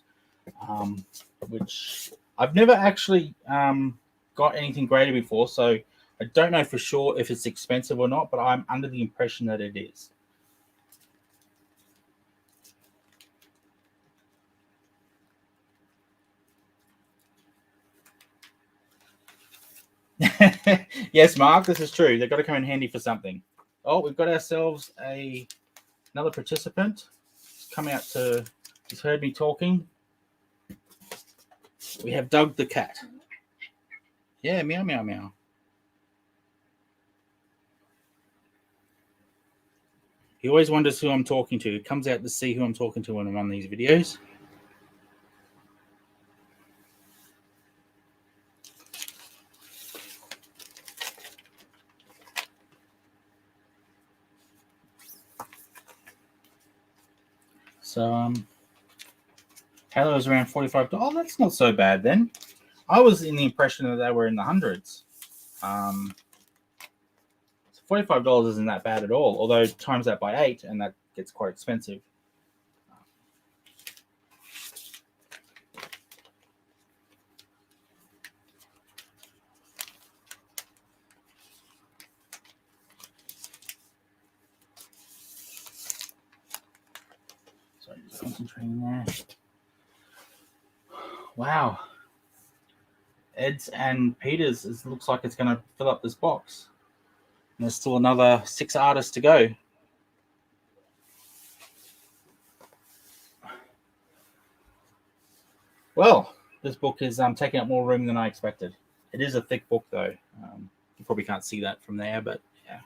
which I've never actually got anything greater before, so I don't know for sure if it's expensive or not, but I'm under the impression that it is. Yes, Mark, this is true. They've got to come in handy for something. Oh, we've got ourselves another participant. He's come out to, he's heard me talking. We have Doug the cat. Yeah, meow, meow, meow. He always wonders who I'm talking to. He comes out to see who I'm talking to when I'm on these videos. So, Halo is around $45. Oh, that's not so bad then. I was in the impression that they were in the hundreds. $45 isn't that bad at all, although times that by 8 and that gets quite expensive. Sorry, just concentrating there. Wow. Ed's and Peter's, it looks like it's going to fill up this box. And there's still another 6 artists to go. Well, this book is taking up more room than I expected. It is a thick book, though. You probably can't see that from there, but yeah.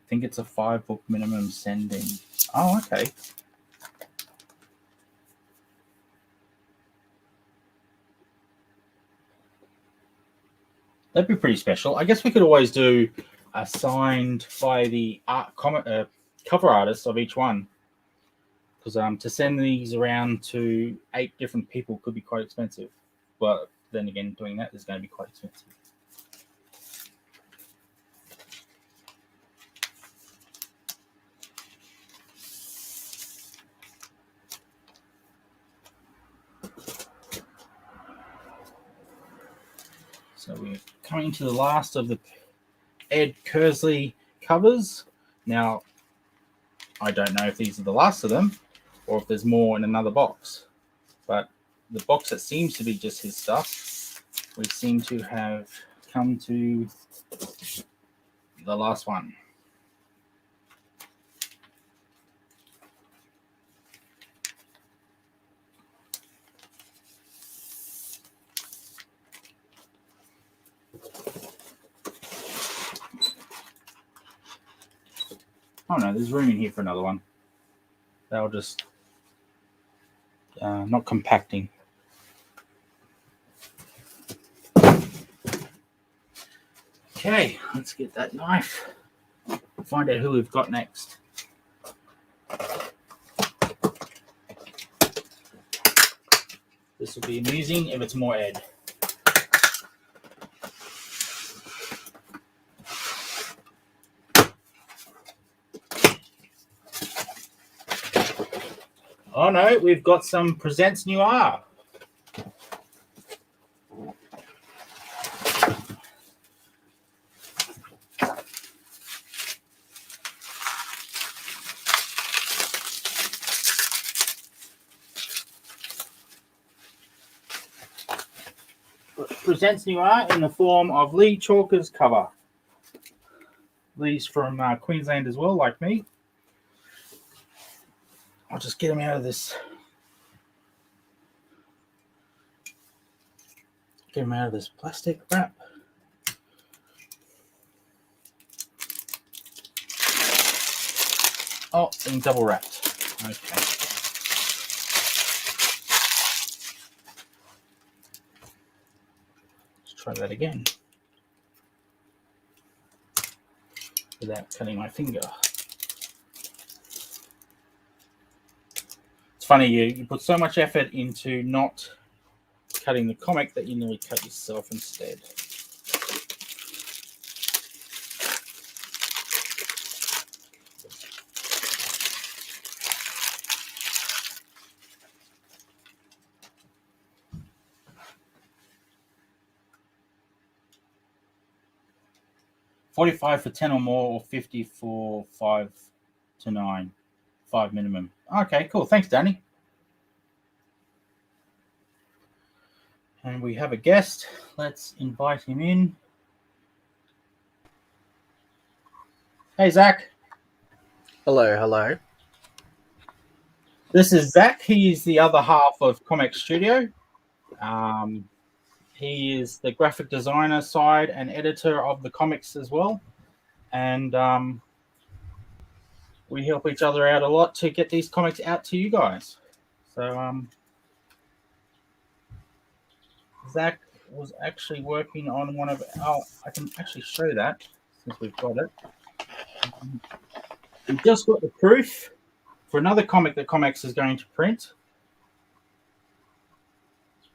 I think it's a 5-book minimum sending. Oh, okay. That'd be pretty special. I guess we could always do a signed by the cover artist of each one. Because to send these around to 8 different people could be quite expensive. But then again, doing that is going to be quite expensive. So we're coming to the last of the Ed Kersley covers. Now, I don't know if these are the last of them or if there's more in another box. But the box that seems to be just his stuff, we seem to have come to the last one. Oh no, there's room in here for another one. They'll just not compacting. Okay, let's get that knife. Find out who we've got next. This will be amusing if it's more Ed. Oh no, we've got some Presents NOIR. Presents NOIR in the form of Lee Chalker's cover. Lee's from Queensland as well, like me. I'll just get him out of this. Get him out of this plastic wrap. Oh, being double wrapped. Okay. Let's try that again. Without cutting my finger. It's funny, you put so much effort into not cutting the comic that you nearly cut yourself instead. $45 for 10 or more, or 50 for 5 to 9. 5 minimum. Okay, cool. Thanks, Danny. And we have a guest. Let's invite him in. Hey, Zach. Hello, hello. This is Zach. He's the other half of ComX Studio. He is the graphic designer side and editor of the comics as well. And we help each other out a lot to get these comics out to you guys. So Zach was actually working on one of our... I can actually show that since we've got it. We just got the proof for another comic that ComX is going to print.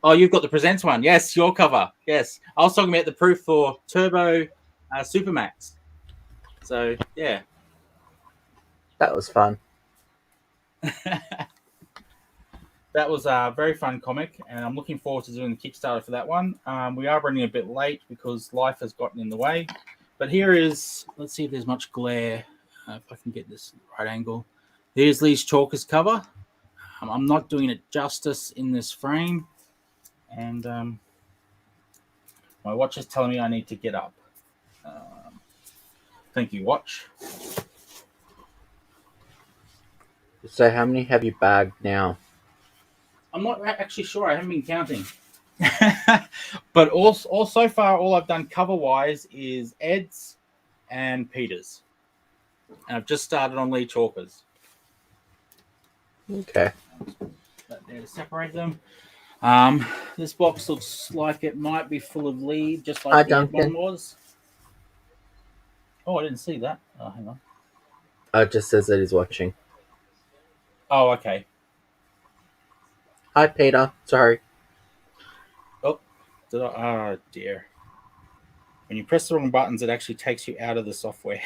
Oh, you've got the Presents one. Yes, your cover. Yes. I was talking about the proof for Turbo Supermax. So, yeah. That was fun. That was a very fun comic, and I'm looking forward to doing the Kickstarter for that one. We are running a bit late because life has gotten in the way. But here is, let's see if there's much glare. If I can get this right angle. Here's Lee Chalker's cover. I'm not doing it justice in this frame. And my watch is telling me I need to get up. Thank you, watch. So how many have you bagged now? I'm not actually sure. I haven't been counting. But also so far, all I've done cover-wise is Ed's and Peter's. And I've just started on Lee Chalker's. Okay. That there to separate them. This box looks like it might be full of Lee, just like the Ed one was. Oh, I didn't see that. Oh, hang on. It just says that he's watching. Oh, okay. Hi, Peter. Sorry. Oh, did I? Oh, dear. When you press the wrong buttons, it actually takes you out of the software.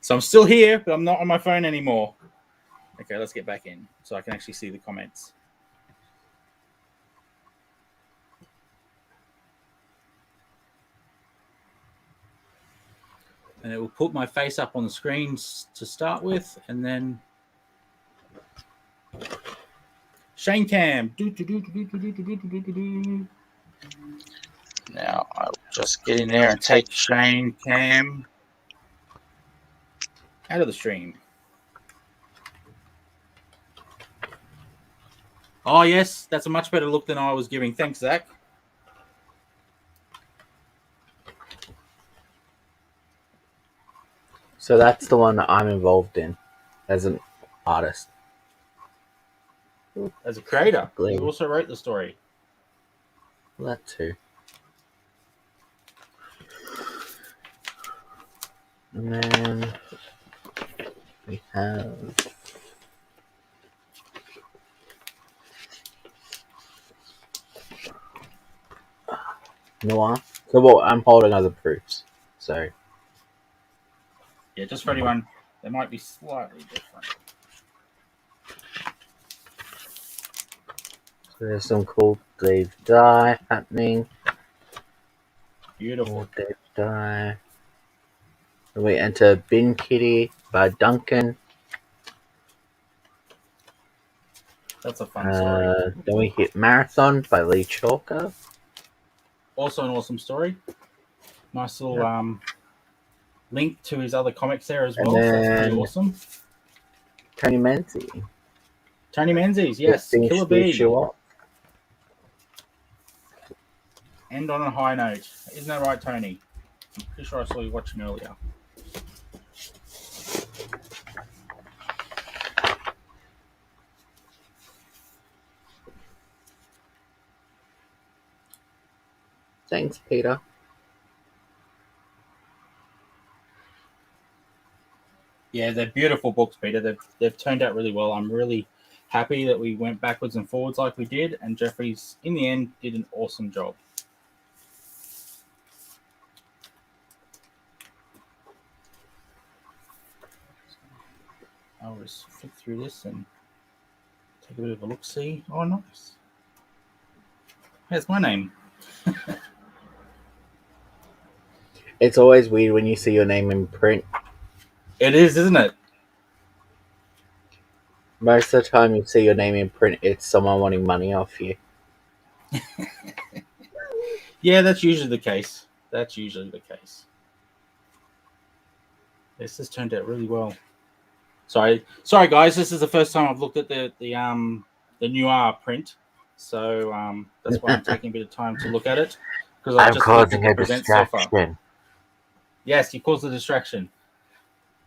So I'm still here, but I'm not on my phone anymore. Okay, let's get back in so I can actually see the comments. and it will put my face up on the screen to start with, and then Shane Cam. Now I'll just get in there and take Shane Cam out of the stream. Oh yes, that's a much better look than I was giving. Thanks, Zach. So that's the one that I'm involved in as an artist. As a creator, you also wrote the story. Well, that too. And then we have NOIR. So what? I'm holding other proofs. So Yeah, just for anyone, they might be slightly different. So there's some cool Dave Die happening. Beautiful. More Dave Die. Then we enter Bin Kitty by Duncan. That's a fun story. Then we hit Marathon by Lee Chalker. Also an awesome story. Nice little link to his other comics there as well. So that's pretty awesome. Tony Menzies. Tony Menzies, yes. Killer Bee. End on a high note. Isn't that right, Tony? I'm pretty sure I saw you watching earlier. Thanks, Peter. Yeah, they're beautiful books, Peter. They've turned out really well. I'm really happy that we went backwards and forwards like we did, and Jeffries, in the end, did an awesome job. I'll just flip through this and take a bit of a look-see. Oh, nice. Here's my name. It's always weird when you see your name in print. It is, isn't it? Most of the time you see your name in print, it's someone wanting money off you. Yeah, that's usually the case. This has turned out really well. Sorry, guys. This is the first time I've looked at the NOIR print, so that's why I'm taking a bit of time to look at it, because I'm causing a distraction. So yes, you caused the distraction.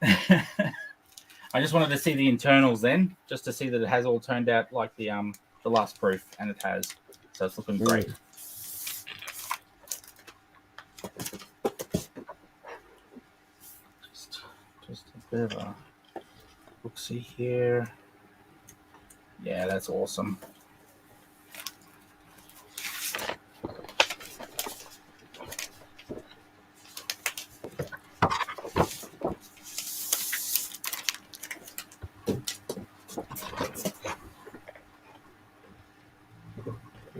I just wanted to see the internals then, just to see that it has all turned out like the last proof, and it has. So it's looking great. Just a bit of a look-see here. Yeah, that's awesome.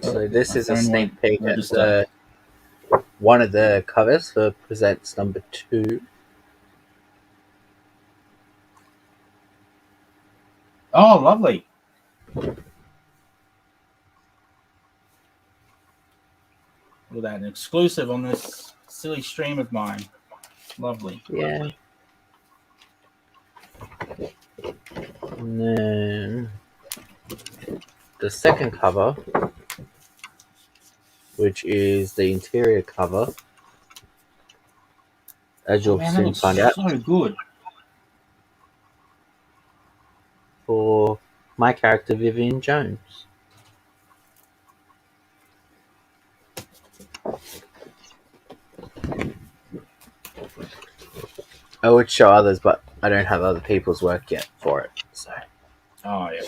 So this is a sneak peek at one of the covers for Presents number 2. Oh, lovely. Look at that, an exclusive on this silly stream of mine. Lovely. Yeah. And then the second cover, which is the interior cover, as you'll soon find out. So good. For my character, Vivian Jones. I would show others, but I don't have other people's work yet for it. So. Oh, yeah.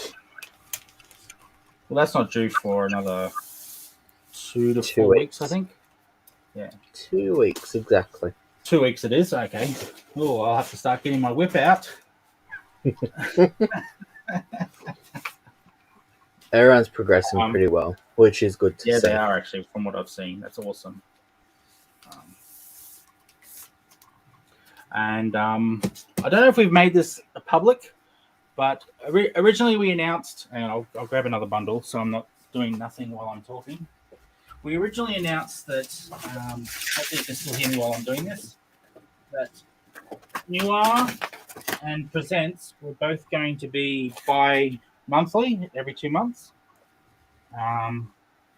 Well, that's not due for another 2 to 4 weeks, I think. Yeah. 2 weeks, exactly. 2 weeks it is, okay. Oh, I'll have to start getting my whip out. Everyone's progressing pretty well, which is good to see. Yeah, they are actually, from what I've seen. That's awesome. And I don't know if we've made this public, but originally we announced, and I'll grab another bundle so I'm not doing nothing while I'm talking. We originally announced that, hopefully you can still hear me while I'm doing this, that NOIR and Presents were both going to be bi-monthly, every 2 months.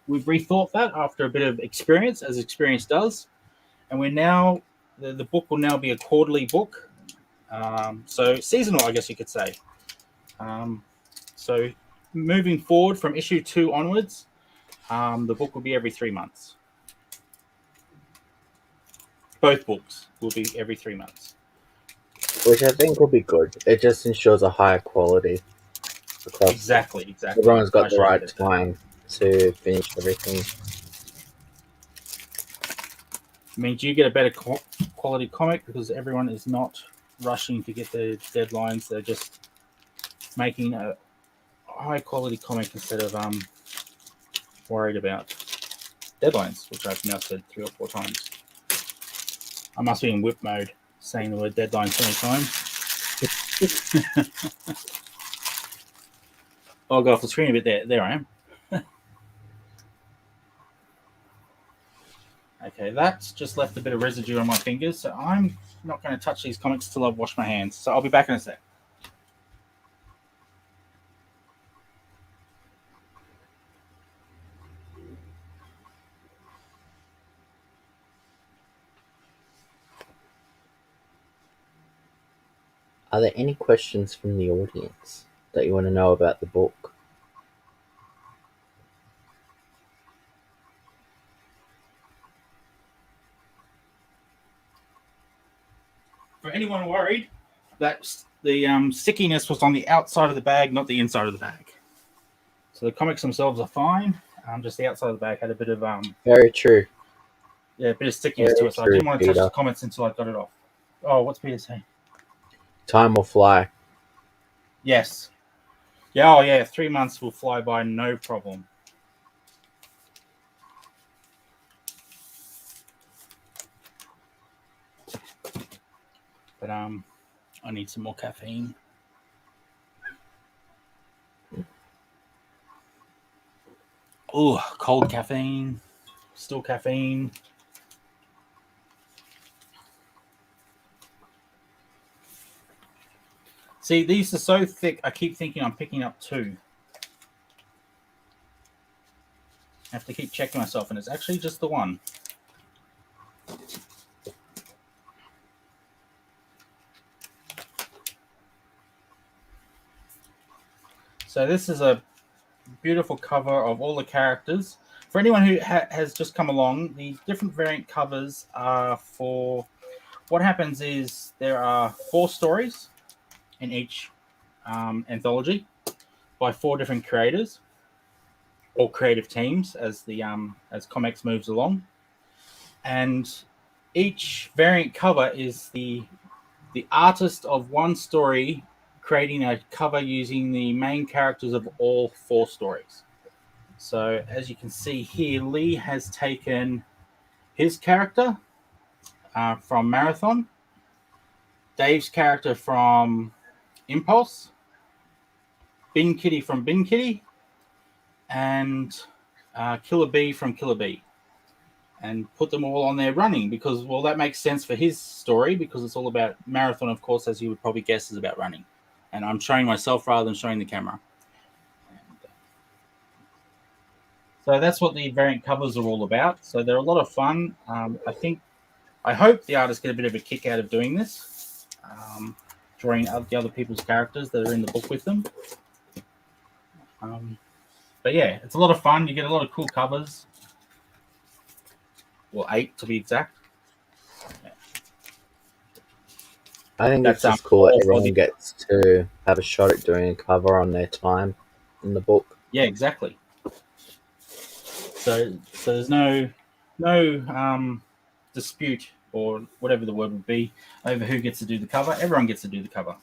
We've rethought that after a bit of experience, as experience does, and we're now, the book will now be a quarterly book, so seasonal, I guess you could say. So moving forward from issue 2 onwards, the book will be every 3 months. Both books will be every 3 months. Which I think will be good. It just ensures a higher quality. Exactly. Everyone's got the right time to finish everything. It means you get a better quality comic because everyone is not rushing to get their deadlines. They're just making a high quality comic instead of worried about deadlines, which I've now said 3 or 4 times. I must be in whip mode saying the word deadline so many times. I'll go off the screen a bit there. There I am. Okay, that's just left a bit of residue on my fingers, so I'm not going to touch these comics till I've washed my hands. So I'll be back in a sec. Are there any questions from the audience that you want to know about the book? For anyone worried, that the stickiness was on the outside of the bag, not the inside of the bag. So the comics themselves are fine. Just the outside of the bag had a bit of Very true. Yeah, a bit of stickiness to it. So I didn't want to touch the comments until I got it off. Oh, what's Peter saying? Time will fly. Yes. Yeah. Oh, yeah. 3 months will fly by, no problem. But I need some more caffeine. Oh, cold caffeine. Still caffeine. See, these are so thick, I keep thinking I'm picking up 2. I have to keep checking myself, and it's actually just the 1. So this is a beautiful cover of all the characters. For anyone who has just come along, the different variant covers are for... What happens is there are 4 stories in each anthology by 4 different creators or creative teams as the as ComX moves along, and each variant cover is the artist of one story creating a cover using the main characters of all 4 stories. So as you can see here, Lee has taken his character from Marathon, Dave's character from Impulse, Bin Kitty from Bin Kitty, and Killer Bee from Killer Bee, and put them all on there running because, well, that makes sense for his story because it's all about Marathon, of course, as you would probably guess, is about running. And I'm showing myself rather than showing the camera. So that's what the variant covers are all about. So they're a lot of fun. I hope the artists get a bit of a kick out of doing this, drawing out the other people's characters that are in the book with them. But yeah, it's a lot of fun. You get a lot of cool covers. Well, 8 to be exact. Yeah. I think it's just cool that everyone gets to have a shot at doing a cover on their time in the book. Yeah, exactly. So there's no dispute or whatever the word would be over who gets to do the cover. Everyone gets to do the cover.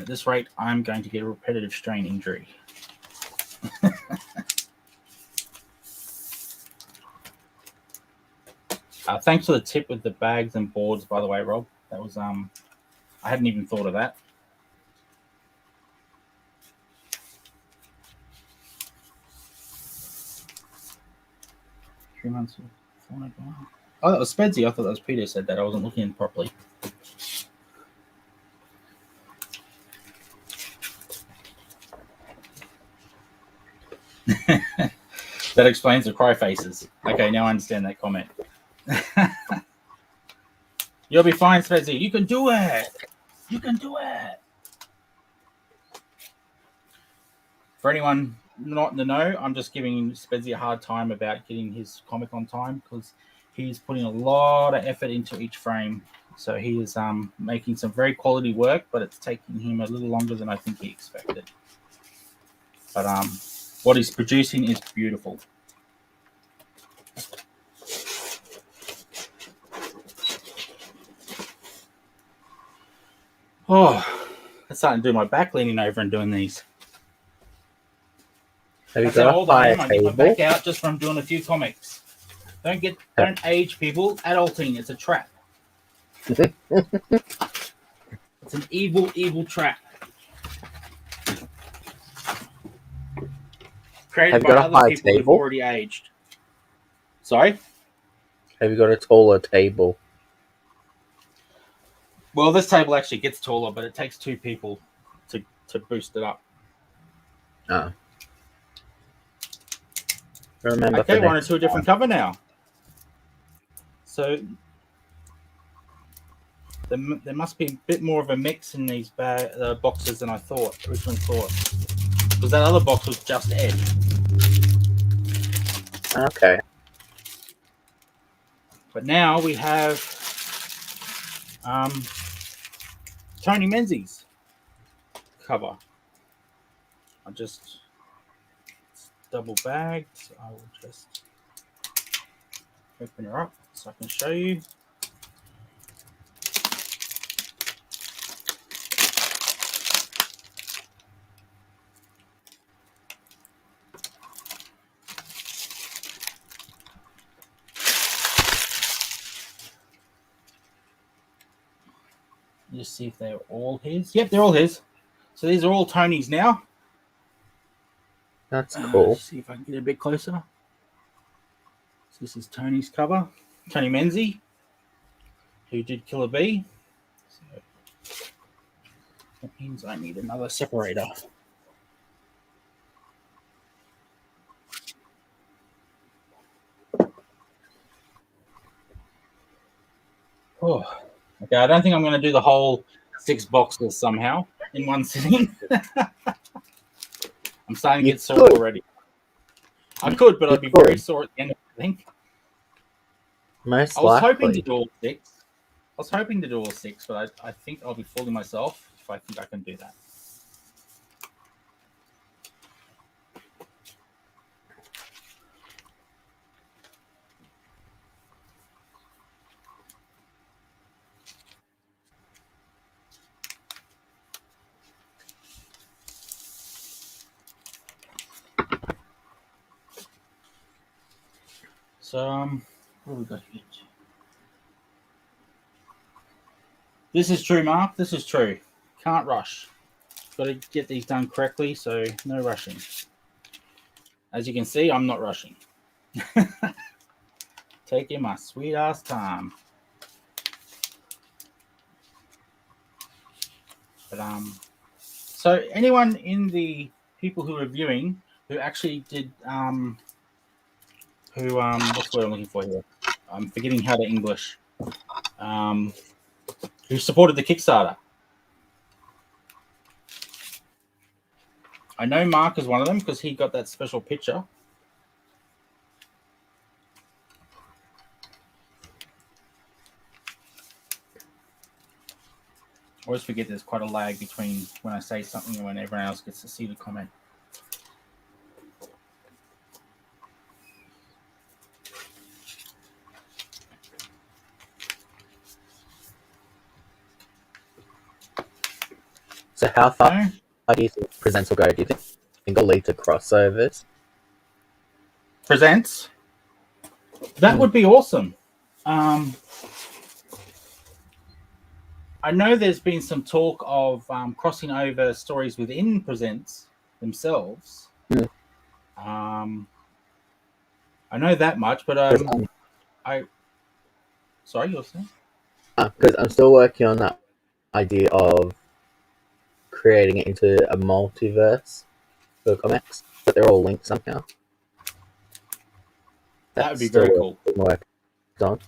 At this rate, I'm going to get a repetitive strain injury. Thanks for the tip with the bags and boards, by the way, Rob. That was I hadn't even thought of that. Three months. Oh, that was Spedsy. I thought that was Peter said that. I wasn't looking properly. That explains the cry faces. Okay, now I understand that comment. You'll be fine, Spedsy. You can do it. You can do it. For anyone not in the know, I'm just giving Spedsy a hard time about getting his comic on time because he's putting a lot of effort into each frame. So he is making some very quality work, but it's taking him a little longer than I think he expected. But what he's producing is beautiful. Oh, that's starting to do my back leaning over and doing these. That's how old I am. I get my back out just from doing a few comics. Don't age people. Adulting, it's a trap. It's an evil, evil trap. Created by other people who've already aged. Sorry? Have you got a taller table? Well, this table actually gets taller, but it takes two people to boost it up. Oh. Remember. Okay, we're on to a different cover now. So there must be a bit more of a mix in these boxes than I originally thought. Because that other box was just Ed. Okay. But now we have Tony Menzies cover. I just double bagged. So I will just open her up so I can show you. Just see if they're all his. Yep, they're all his. So these are all Tony's now. That's cool. Let's see if I can get a bit closer. So this is Tony's cover. Tony Menzie, who did Killer Bee. So that means I need another separator. Oh, okay. I don't think I'm going to do the whole 6 boxes somehow in one sitting. I'm starting to get sore already. I could, but I'd be very sore at the end of it, I think. Most I was likely. hoping to do all 6. I was hoping to do all 6, but I think I'll be fooling myself if I think I can do that. So, what have we got here? This is true, Mark. This is true. Can't rush. Got to get these done correctly, so no rushing. As you can see, I'm not rushing. Taking my sweet ass time. But so anyone in the people who are viewing who actually did what's the word I'm looking for here? I'm forgetting how to English. Who supported the Kickstarter? I know Mark is one of them because he got that special picture. I always forget there's quite a lag between when I say something and when everyone else gets to see the comment. So how far No? do you think Presents will go? Do you think it'll lead to crossovers? Presents. That would be awesome. I know there's been some talk of crossing over stories within Presents themselves. I know that much, but sorry, you're saying? Because I'm still working on that idea of creating it into a multiverse for ComX, but they're all linked somehow. That would be very cool. Worked on,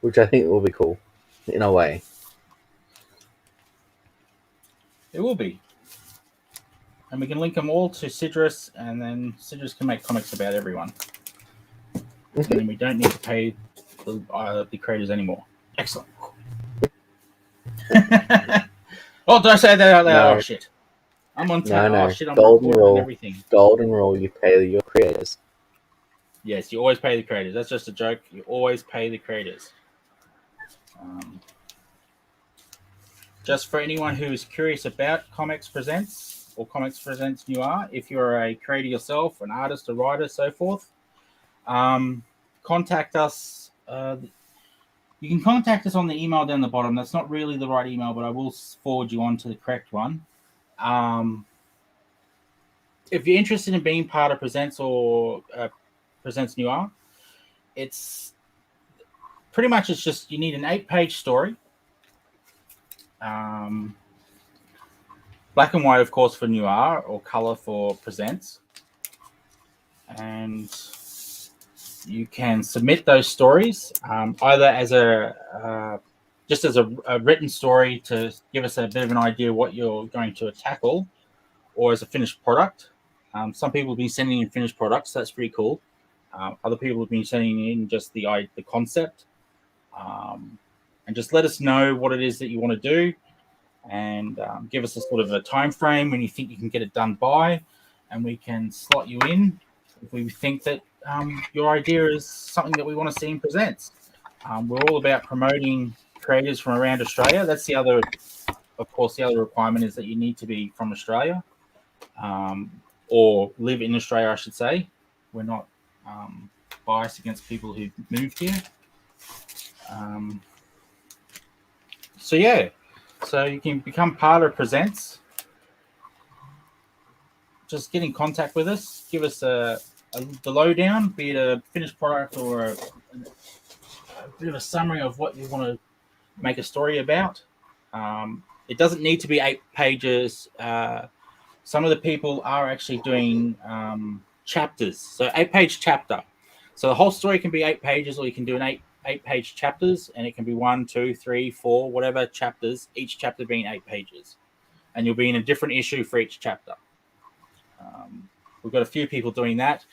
which I think will be cool in a way. It will be. And we can link them all to Sidrus, and then Sidrus can make comics about everyone. And then we don't need to pay the creators anymore. Excellent. Oh, did I say that out loud? No. Oh, shit. I'm on time. No. Oh, shit, I'm Golden recording rule. and everything. Golden rule, you pay your creators. Yes, you always pay the creators. That's just a joke. You always pay the creators. Just for anyone who is curious about ComX Presents or ComX Presents NOIR, if you're a creator yourself, an artist, a writer, so forth, contact us. You can contact us on the email down the bottom. That's not really the right email, but I will forward you on to the correct one. If you're interested in being part of Presents or Presents NOIR, it's pretty much it's just you need an 8-page story. Black and white, of course, for NOIR, or color for Presents. And you can submit those stories either as just as a written story to give us a bit of an idea of what you're going to tackle, or as a finished product. Some people have been sending in finished products, so that's pretty cool. Other people have been sending in just the concept. And just let us know what it is that you want to do, and give us a sort of a time frame when you think you can get it done by, and we can slot you in if we think that your idea is something that we want to see in Presents. We're all about promoting creators from around Australia. That's the other, of course, the other requirement is that you need to be from Australia, or live in Australia, I should say. We're not biased against people who've moved here. So yeah, so you can become part of Presents. Just get in contact with us. Give us the lowdown, be it a finished product or a bit of a summary of what you want to make a story about. It doesn't need to be 8 pages. Some of the people are actually doing chapters, so 8-page chapter. So the whole story can be 8 pages, or you can do an 8-page chapters, and it can be 1, 2, 3, 4, whatever chapters. Each chapter being 8 pages, and you'll be in a different issue for each chapter. We've got a few people doing that.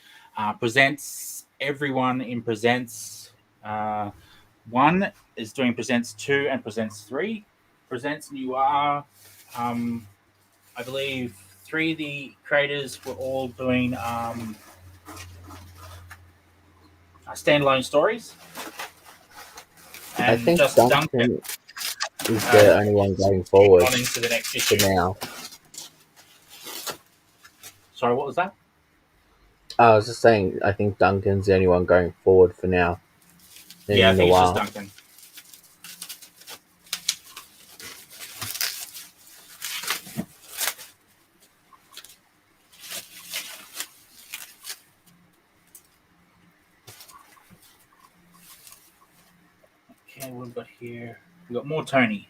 Presents, everyone in Presents 1 is doing Presents 2 and Presents 3. Presents NOIR, I believe 3 of the creators were all doing standalone stories. And I think just Duncan is the only one going forward on into the next issue for now. Sorry, what was that? I was just saying, I think Duncan's the only one going forward for now. Yeah, I think it's just Duncan. Okay, what have we got here? We've got more Tony.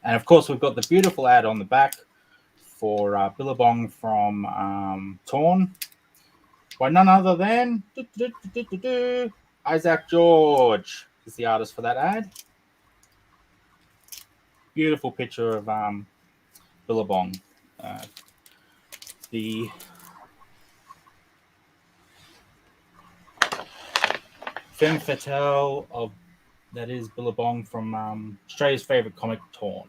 And of course, we've got the beautiful ad on the back for Billabong from Torn by none other than Isaac George is the artist for that ad. Beautiful picture of Billabong. The femme fatale of that is Billabong from Australia's favourite comic, Torn.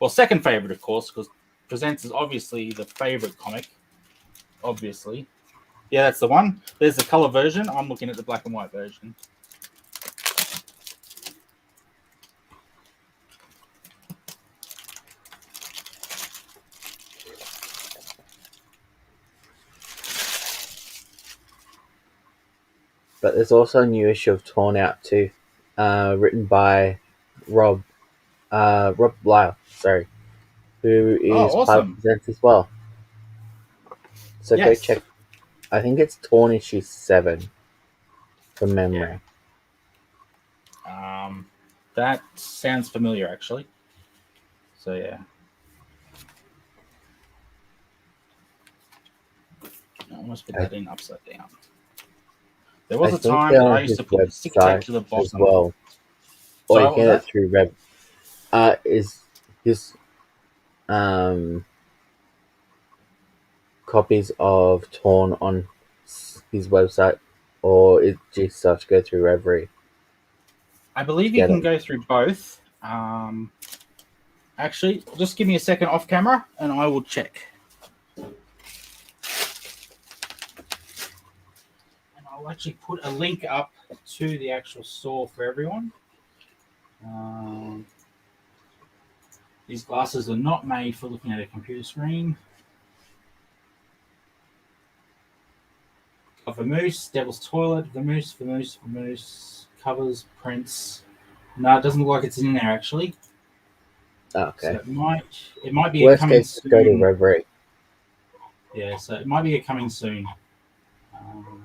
Well, second favourite, of course, because Presents is obviously the favourite comic. Obviously. Yeah, that's the one. There's the color version. I'm looking at the black and white version. But there's also a new issue of Torn Out too, written by Rob Lyle, sorry, who Oh, is part of awesome. Presents as well. So go Yes. check. I think it's Torn issue 7 from memory. That sounds familiar, actually. So, yeah. I must put that in upside down. There was I a think time they're that I on used his to put the sticker tape website to the as bottom. well, or Sorry, you what can was get it that? through Rev. Is his copies of Torn on his website, or it just have to go through Reverie I to believe you get can it? go through both. Actually, just give me a second off camera and I will check. And I'll actually put a link up to the actual store for everyone. These glasses are not made for looking at a computer screen. Got Vamoose, Devil's Toilet, Vamoose, covers, prints. No, it doesn't look like it's in there actually. Oh, So okay. it might be a Worst coming case, just go to soon. Reverie. Yeah, so it might be a coming soon. Um,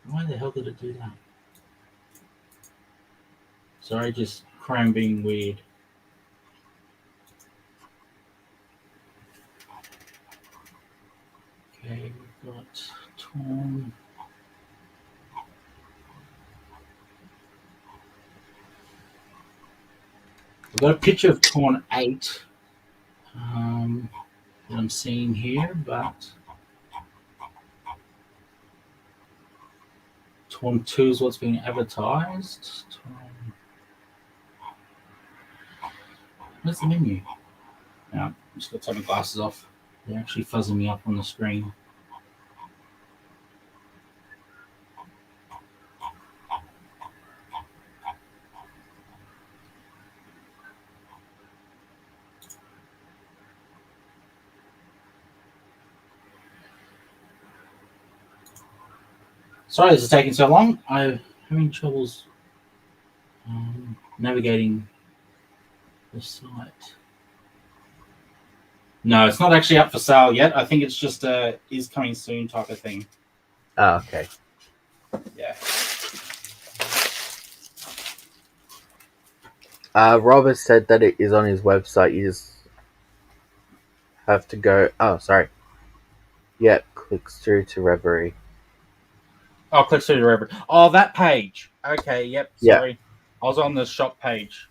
why the hell did it do that? Sorry, just Chrome being weird. Okay, we've got Torn. We've got a picture of Torn 8 that I'm seeing here, but Torn 2 is what's being advertised. Where's the menu? No, I'm just got to take my glasses off. They're actually fuzzing me up on the screen. Sorry this is taking so long. I'm having troubles navigating the site. No, it's not actually up for sale yet. I think it's just a is coming soon type of thing. Oh, okay. Yeah. Robert said that it is on his website. You just have to go. Oh, sorry. Yeah, clicks through to Reverie. I'll click through the river. Oh, that page. Okay, yep. Yeah, Sorry, I was on the shop page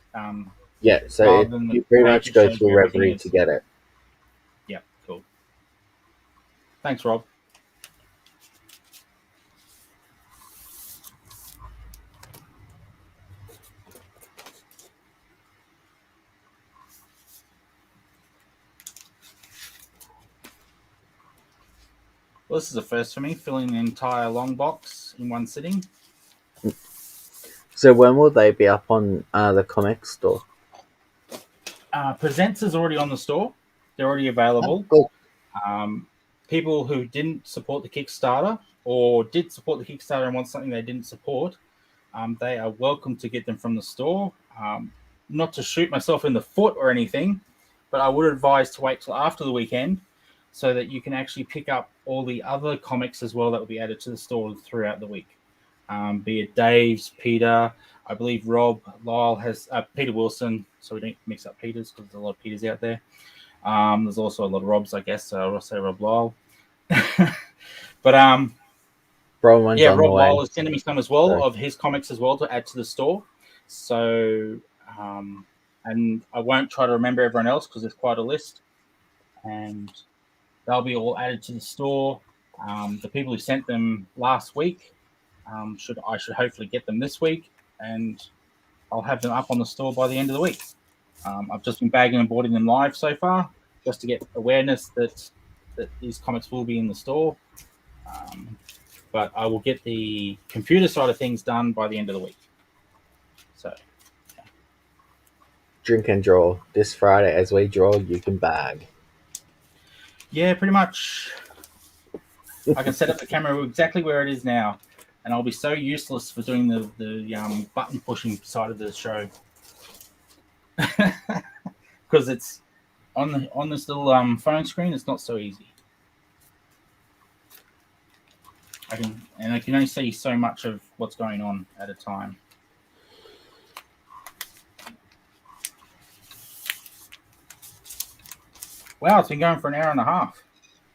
yeah. So rather than the you pretty page much that go shows through where everything Reverie to is. get it. Yep, cool. Thanks, Rob. Well, this is a first for me, filling the entire long box in one sitting. So when will they be up on the ComX store? Presents is already on the store. They're already Oh, available. cool. People who didn't support the Kickstarter or did support the Kickstarter and want something they didn't support, they are welcome to get them from the store. Not to shoot myself in the foot or anything, but I would advise to wait till after the weekend so that you can actually pick up all the other comics as well that will be added to the store throughout the week. Be it Dave's, Peter, I believe Rob, Lyle has Peter Wilson, so we don't mix up Peters because there's a lot of Peters out there. There's also a lot of Robs, I guess, so I'll say Rob Lyle. But Bronwyn's yeah, on the Rob way. Lyle is sending me some as well So of his comics as well to add to the store. So, and I won't try to remember everyone else because there's quite a list, and they'll be all added to the store. The people who sent them last week I should hopefully get them this week, and I'll have them up on the store by the end of the week. I've just been bagging and boarding them live so far, just to get awareness that these comics will be in the store. But I will get the computer side of things done by the end of the week. So, Drink and draw. This Friday, as we draw, you can bag. yeah, pretty much. I can set up the camera exactly where it is now, and I'll be so useless for doing the button pushing side of the show because it's on this little phone screen. It's not so easy. I can only see so much of what's going on at a time. Wow, it's been going for an hour and a half,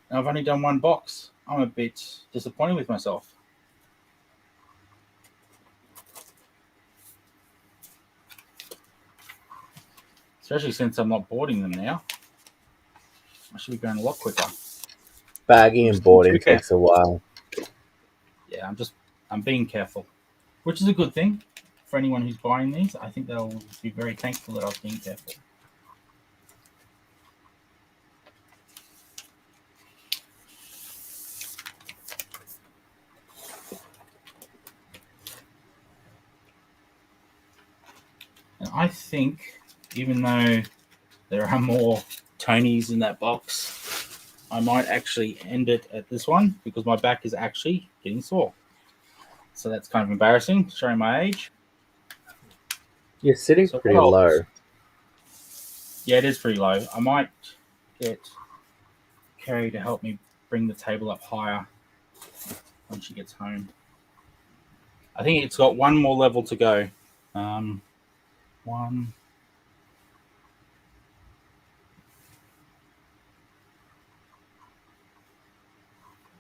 and I've only done one box. I'm a bit disappointed with myself. Especially since I'm not boarding them now. I should be going a lot quicker. Bagging and boarding takes a while. Yeah, I'm being careful, which is a good thing for anyone who's buying these. I think they'll be very thankful that I was being careful. And I think, even though there are more Tonys in that box, I might actually end it at this one because my back is actually getting sore. So that's kind of embarrassing, showing my age. You're sitting pretty low. Yeah, it is pretty low. I might get Kerry to help me bring the table up higher when she gets home. I think it's got one more level to go. One.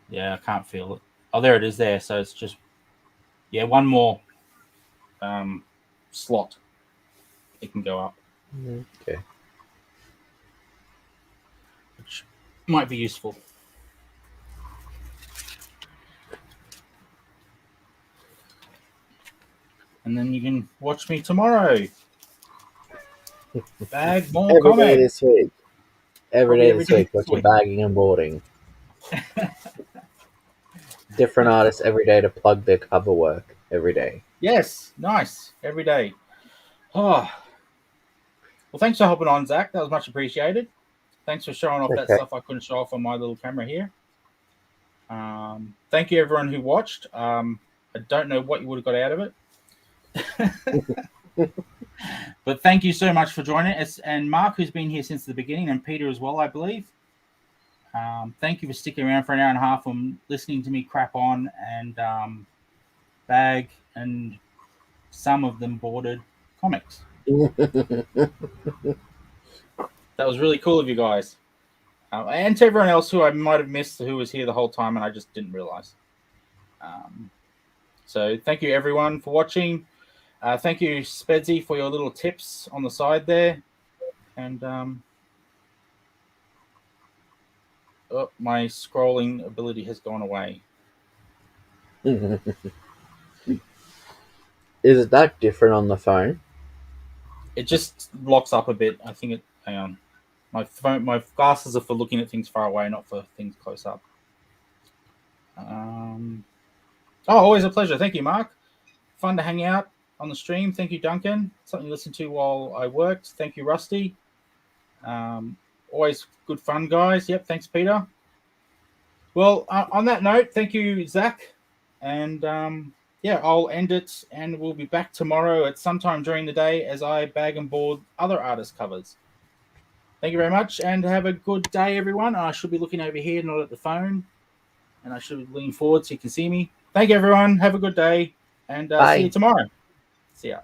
Yeah, I can't feel it. Oh, there it is there. So it's just, yeah, one more slot. It can go up. Okay. Which might be useful. And then you can watch me tomorrow. Bag more Every comics. day this week. Every day this week, this watch your bagging and boarding. Different artists every day to plug their cover work every day. Yes, nice. Every day. Oh. Well, thanks for hopping on, Zach. That was much appreciated. Thanks for showing off that stuff I couldn't show off on my little camera here. Thank you, everyone who watched. I don't know what you would have got out of it. But thank you so much for joining us. And Mark, who's been here since the beginning, and Peter as well, I believe. Thank you for sticking around for an hour and a half and listening to me crap on and bag and some of them boarded comics. That was really cool of you guys. And to everyone else who I might have missed who was here the whole time and I just didn't realize. So thank you, everyone, for watching. Thank you, Spedsy, for your little tips on the side there. And my scrolling ability has gone away. Is it that different on the phone? It just locks up a bit. I think it. Hang on. My glasses are for looking at things far away, not for things close up. Always a pleasure. Thank you, Mark. Fun to hang out on the stream. Thank you, Duncan. Something to listen to while I worked. Thank you, Rusty. Always good fun, guys. Yep, thanks, Peter. Well, on that note, thank you, Zach. And yeah, I'll end it, and we'll be back tomorrow at some time during the day as I bag and board other artist covers. Thank you very much, and have a good day, everyone. I should be looking over here, not at the phone, and I should be leaning forward so you can see me. Thank you, everyone. Have a good day, and see you tomorrow. See ya.